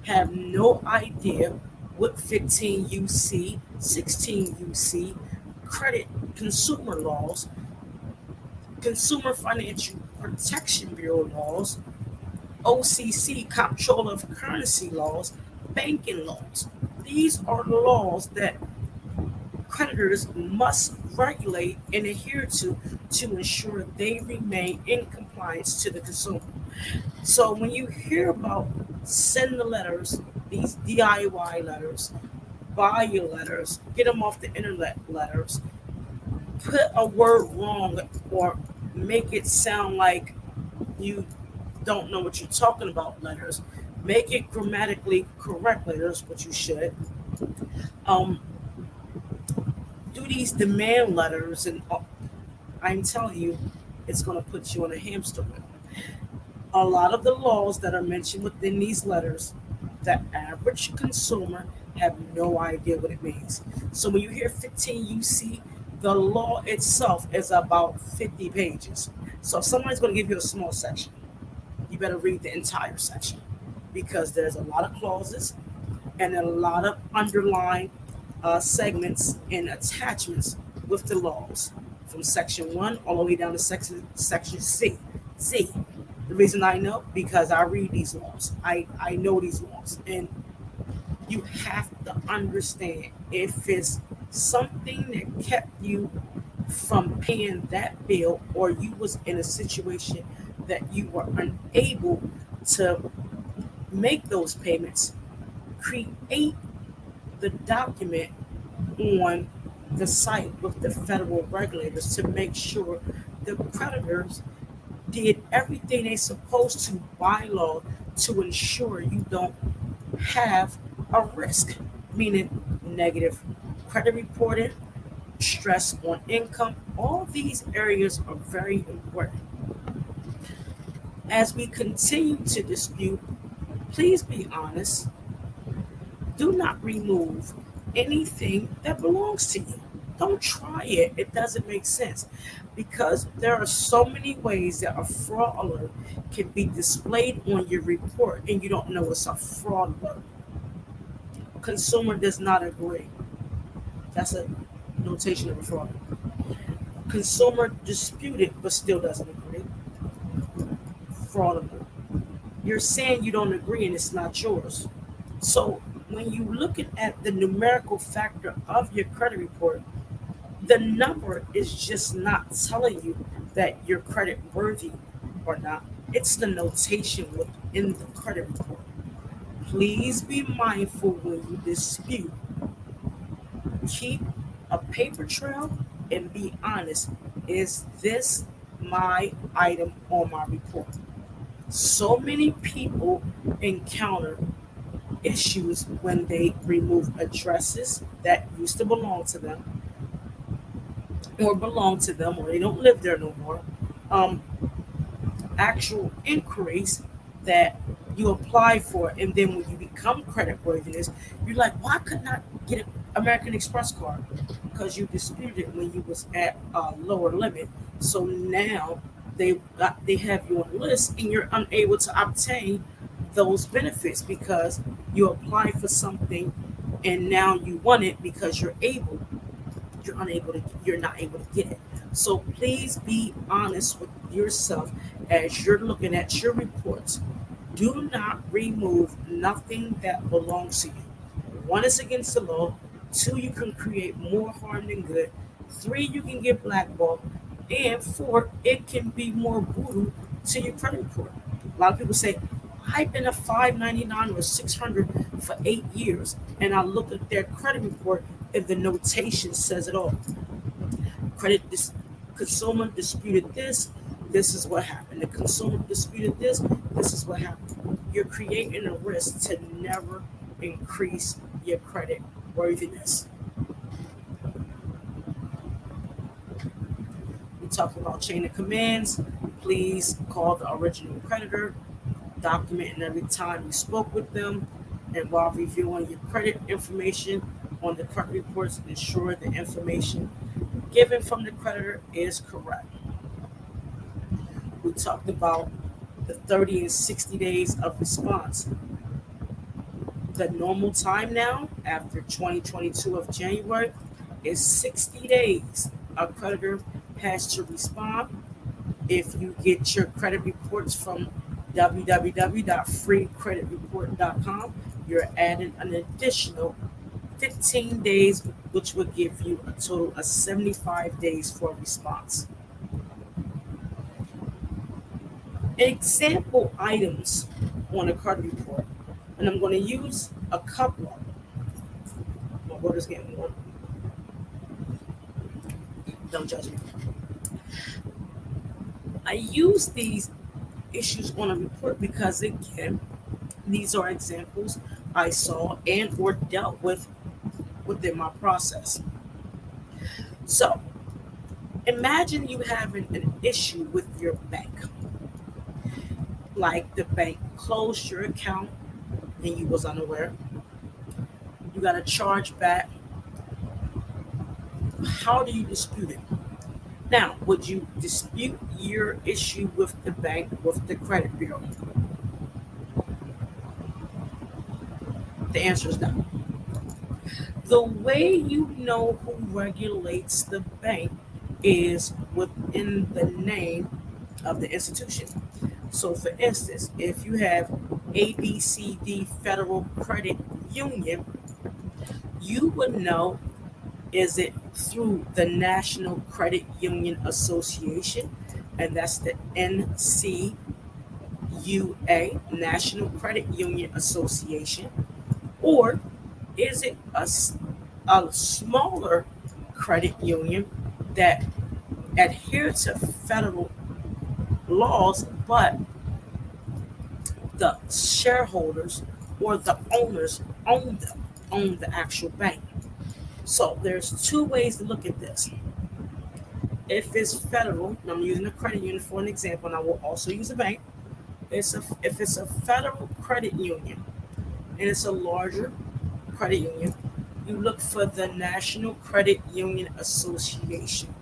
have no idea what 15 UC, 16 UC, credit consumer laws, Consumer Financial Protection Bureau laws, OCC, Comptroller of Currency laws, banking laws. These are the laws that creditors must regulate and adhere to ensure they remain in compliance to the consumer. So when you hear about send the letters, these DIY letters, buy your letters, get them off the internet letters, put a word wrong or make it sound like you don't know what you're talking about letters, make it grammatically correct letters, what you should. Um, do these demand letters, and I'm telling you, it's going to put you on a hamster wheel. A lot of the laws that are mentioned within these letters, the average consumer have no idea what it means. So when you hear 15 UC, the law itself is about 50 pages. So if somebody's going to give you a small section, you better read the entire section because there's a lot of clauses and a lot of underlying segments and attachments with the laws from section 1 all the way down to section C. Z. The reason I know because I read these laws. I know these laws. And you have to understand if it's something that kept you from paying that bill or you was in a situation that you were unable to make those payments, create the document on the site with the federal regulators to make sure the creditors did everything they're supposed to by law to ensure you don't have a risk, meaning negative credit reporting, stress on income. All these areas are very important. As we continue to dispute, please be honest. Do not remove anything that belongs to you. Don't try it. It doesn't make sense because there are so many ways that a fraud alert can be displayed on your report and you don't know it's a fraud alert. Consumer does not agree. That's a notation of a fraud. Consumer disputed but still doesn't agree. Fraud alert. You're saying you don't agree and it's not yours. So when you look at the numerical factor of your credit report, the number is just not telling you that you're credit worthy or not. It's the notation within the credit report. Please be mindful when you dispute. Keep a paper trail and be honest. Is this my item on my report? So many people encounter issues when they remove addresses that used to belong to them or they don't live there no more. Um, Actual inquiries that you apply for, and then when you become credit worthiness, you're like, why couldn't I get an American Express card? Because you disputed it when you was at a lower limit. So now they have you on the list, and you're unable to obtain those benefits because you apply for something, and now you want it because you're not able to get it. So please be honest with yourself as you're looking at your reports. Do not remove nothing that belongs to you. One is against the law. Two, you can create more harm than good. Three, you can get blackballed. And four, it can be more brutal to your credit report. A lot of people say, I've been a 599 or 600 for 8 years, and I look at their credit report and the notation says it all. Credit consumer disputed this. This is what happened. The consumer disputed this. This is what happened. You're creating a risk to never increase your credit worthiness. We talked about chain of commands. Please call the original creditor, documenting every time you spoke with them, and while reviewing your credit information on the credit reports, ensure the information given from the creditor is correct. We talked about the 30 and 60 days of response. The normal time now, after 2022 of January, is 60 days. A creditor has to respond. If you get your credit reports from www.freecreditreport.com, you're adding an additional 15 days, which will give you a total of 75 days for response. Example items on a credit report, and I'm going to use a couple of them. My water's getting warm. Don't judge me. I use these issues on a report because, again, these are examples I saw and or dealt with within my process. So imagine you having an issue with your bank. Like the bank closed your account and you was unaware. You got a charge back. How do you dispute it? Now, would you dispute your issue with the bank, with the credit bureau? The answer is no. The way you know who regulates the bank is within the name of the institution. So, for instance, if you have ABCD Federal Credit Union, you would know, is it through the National Credit Union Association, and that's the NCUA, National Credit Union Association, or is it a smaller credit union that adhere to federal laws, but the shareholders or the owners own the actual bank? So there's two ways to look at this. If it's federal, and I'm using a credit union for an example, and I will also use a bank. If it's a federal credit union and it's a larger credit union, you look for the National Credit Union Association.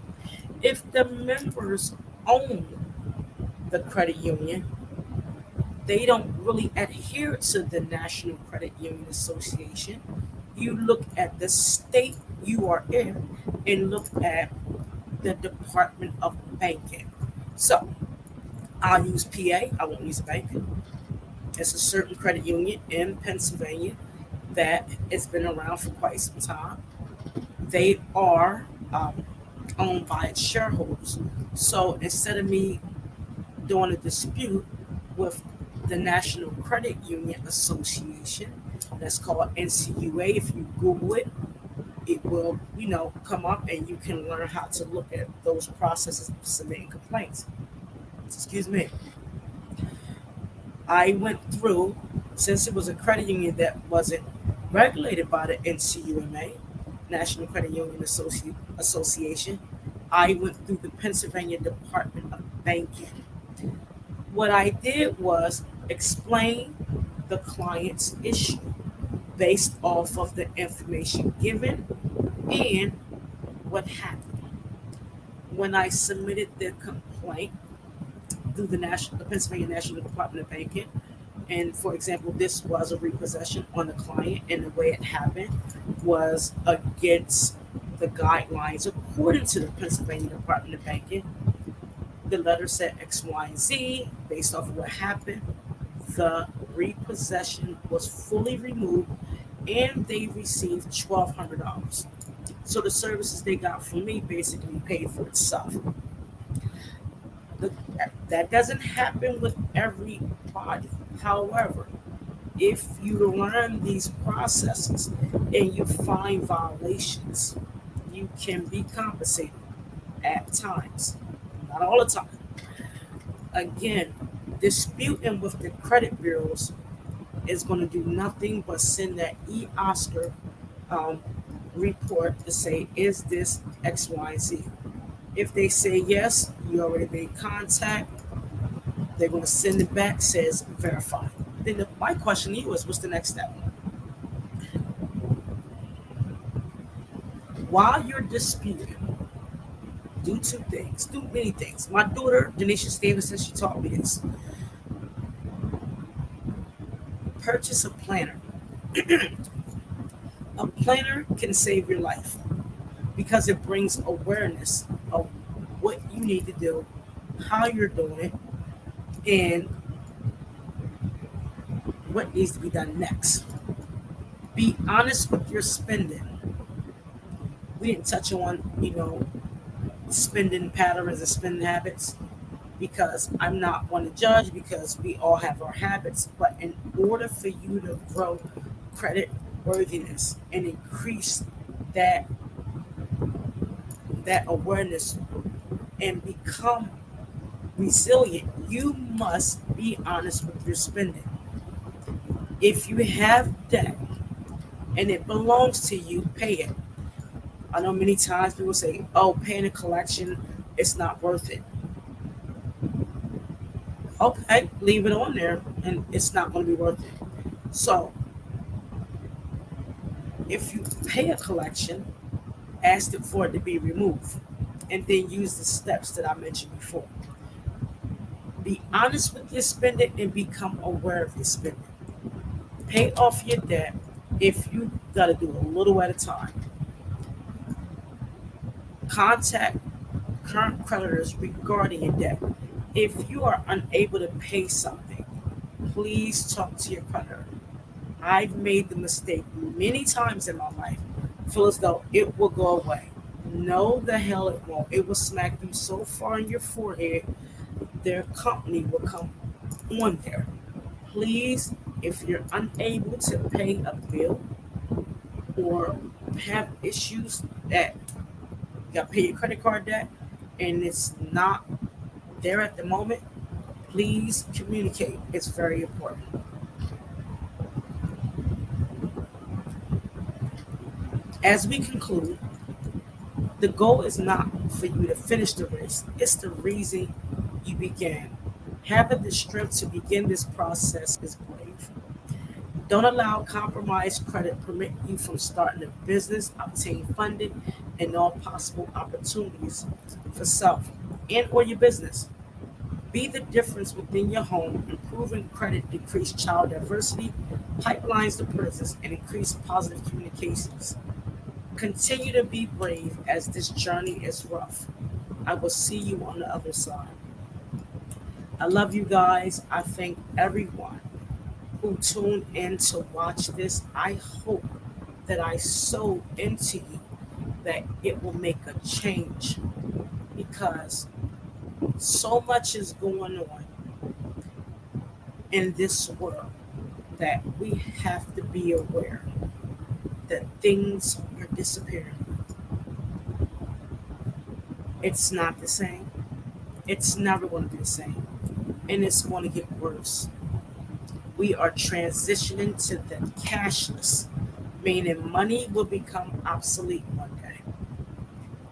If the members own the credit union, they don't really adhere to the National Credit Union Association. You look at the state you are in and look at the Department of Banking. So I'll use PA, I won't use a bank. It's a certain credit union in Pennsylvania that has been around for quite some time. They are owned by its shareholders. So instead of me doing a dispute with the National Credit Union Association, that's called NCUA, if you Google it, it will, come up and you can learn how to look at those processes of submitting complaints. Excuse me. I went through, since it was a credit union that wasn't regulated by the NCUMA, National Credit Union Association, I went through the Pennsylvania Department of Banking. What I did was explain the client's issue based off of the information given and what happened. When I submitted the complaint through the Pennsylvania National Department of Banking, and for example, this was a repossession on the client, and the way it happened was against the guidelines according to the Pennsylvania Department of Banking. The letter said X, Y, and Z. Based off of what happened, the repossession was fully removed and they received $1,200. So the services they got from me basically paid for itself. That doesn't happen with everybody. However, if you learn these processes and you find violations, you can be compensated at times, not all the time. Again, disputing with the credit bureaus is going to do nothing but send that e-Oscar report to say, is this X, Y, Z? If they say yes, you already made contact. They're going to send it back, says verify. Then my question to you is, what's the next step? While you're disputing, do two things, do many things. My daughter, Denisha Stevenson, she taught me this. Purchase a planner. A planner can save your life because it brings awareness of what you need to do, how you're doing it, and what needs to be done next. Be honest with your spending. We didn't touch on, spending patterns and spending habits because I'm not one to judge because we all have our habits. But in order for you to grow credit worthiness and increase that that awareness and become resilient, you must be honest with your spending. If you have debt and it belongs to you, pay it. I know many times people say, oh, paying a collection, it's not worth it. Okay, leave it on there and it's not going to be worth it. So if you pay a collection, ask it for it to be removed and then use the steps that I mentioned before. Be honest with your spending and become aware of your spending. Pay off your debt if you got to do a little at a time. Contact current creditors regarding your debt. If you are unable to pay something, please talk to your creditor. I've made the mistake many times in my life. Feel as though it will go away. No, the hell it won't. It will smack you so far in your forehead, their company will come on there. Please, if you're unable to pay a bill or have issues that you got to pay your credit card debt and it's not there at the moment, please communicate. It's very important. As we conclude, the goal is not for you to finish the race, it's the reason you began. Having the strength to begin this process is brave. Don't allow compromised credit prevent you from starting a business, obtain funding, and all possible opportunities for self and or your business. Be the difference within your home, improving credit, decrease child diversity, pipelines to prisons, and increase positive communications. Continue to be brave as this journey is rough. I will see you on the other side. I love you guys. I thank everyone who tuned in to watch this. I hope that I sow into you that it will make a change because so much is going on in this world that we have to be aware that things are disappearing. It's not the same. It's never going to be the same. And it's going to get worse. We are transitioning to the cashless, meaning money will become obsolete one day.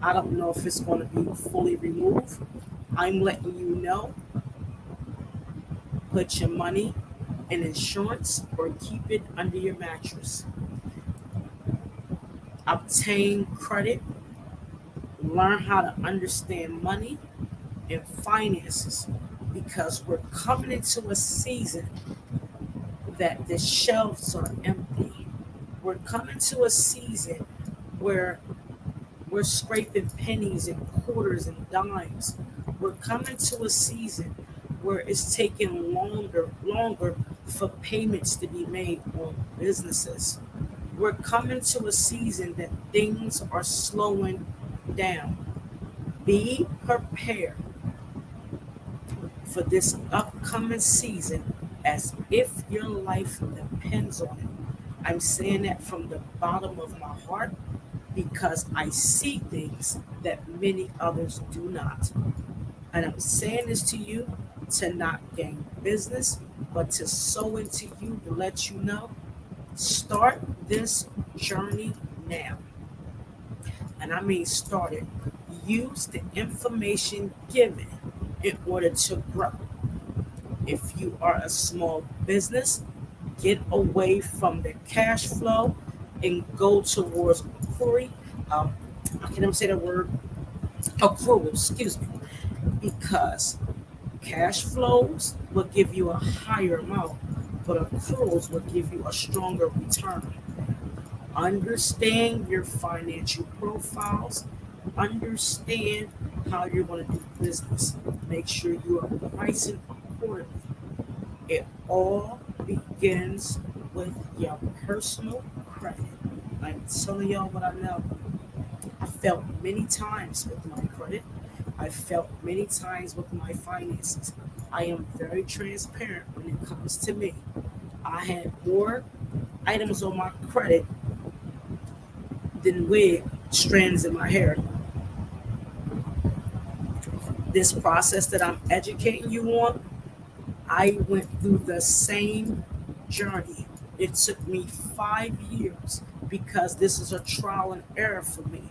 I don't know if it's going to be fully removed. I'm letting you know, put your money in insurance or keep it under your mattress. Obtain credit, learn how to understand money and finances because we're coming into a season that the shelves are empty. We're coming to a season where we're scraping pennies and quarters and dimes. We're coming to a season where it's taking longer for payments to be made on businesses. We're coming to a season that things are slowing down. Be prepared for this upcoming season as if your life depends on it. I'm saying that from the bottom of my heart because I see things that many others do not. And I'm saying this to you to not gain business, but to sow into you to let you know, start this journey now. And I mean start it. Use the information given in order to grow. If you are a small business, get away from the cash flow and go towards accrual. I can't even say the word accrual, excuse me, because cash flows will give you a higher amount. but accruals will give you a stronger return. Understand your financial profiles, understand how you're going to do business. Make sure you are pricing accordingly. It all begins with your personal credit. I'm telling y'all what I know. I felt many times with my credit. I felt many times with my finances. I am very transparent when it comes to me. I had more items on my credit than wig strands in my hair. This process that I'm educating you on, I went through the same journey. It took me 5 years because this is a trial and error for me.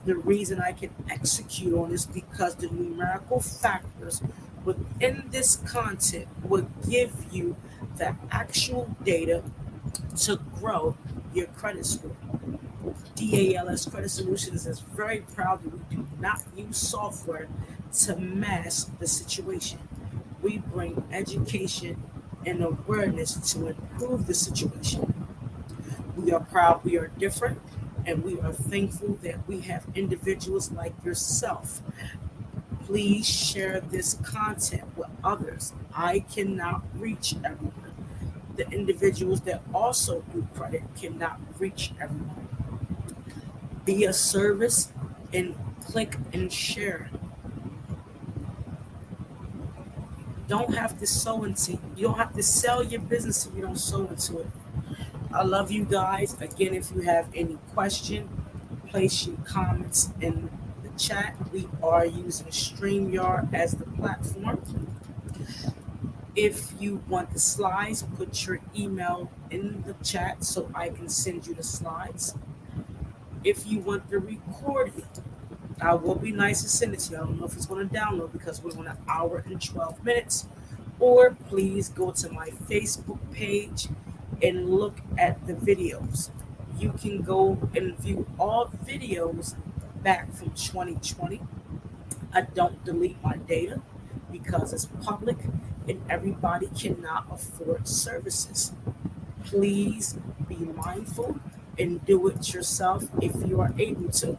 The reason I can execute on this because the numerical factors within this content will give you the actual data to grow your credit score. DALS Credit Solutions is very proud that we do not use software to mask the situation. We bring education and awareness to improve the situation. We are proud we are different, and we are thankful that we have individuals like yourself. Please share this content with others. I cannot reach everyone. The individuals that also do credit cannot reach everyone. Be a service and click and share. Don't have to sow into you don't have to sell your business if you don't sow into it. I love you guys. Again, if you have any question, place your comments in the chat. We are using StreamYard as the platform. If you want the slides, put your email in the chat so I can send you the slides. If you want the recording, I will be nice and send it to you. I don't know if it's going to download because we're on an hour and 12 minutes. Or please go to my Facebook page and look at the videos. You can go and view all videos back from 2020. I don't delete my data because it's public and everybody cannot afford services. Please be mindful and do it yourself if you are able to.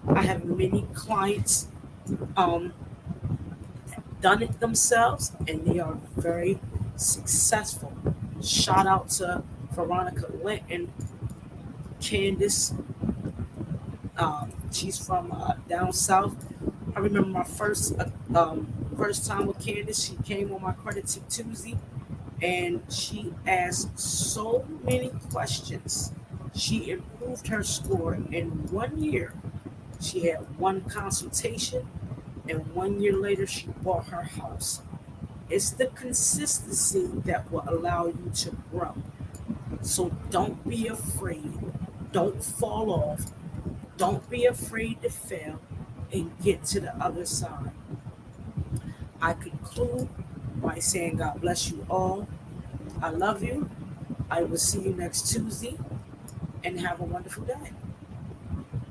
I have many clients um, done it themselves and they are very successful. Shout out to Veronica Lent and Candace. She's from down south. I remember my first time with Candace. She came on my credit tip Tuesday, and she asked so many questions. She improved her score in 1 year. She had one consultation, and 1 year later, she bought her house. It's the consistency that will allow you to grow. So don't be afraid. Don't fall off. Don't be afraid to fail and get to the other side. I conclude by saying God bless you all. I love you. I will see you next Tuesday and have a wonderful day.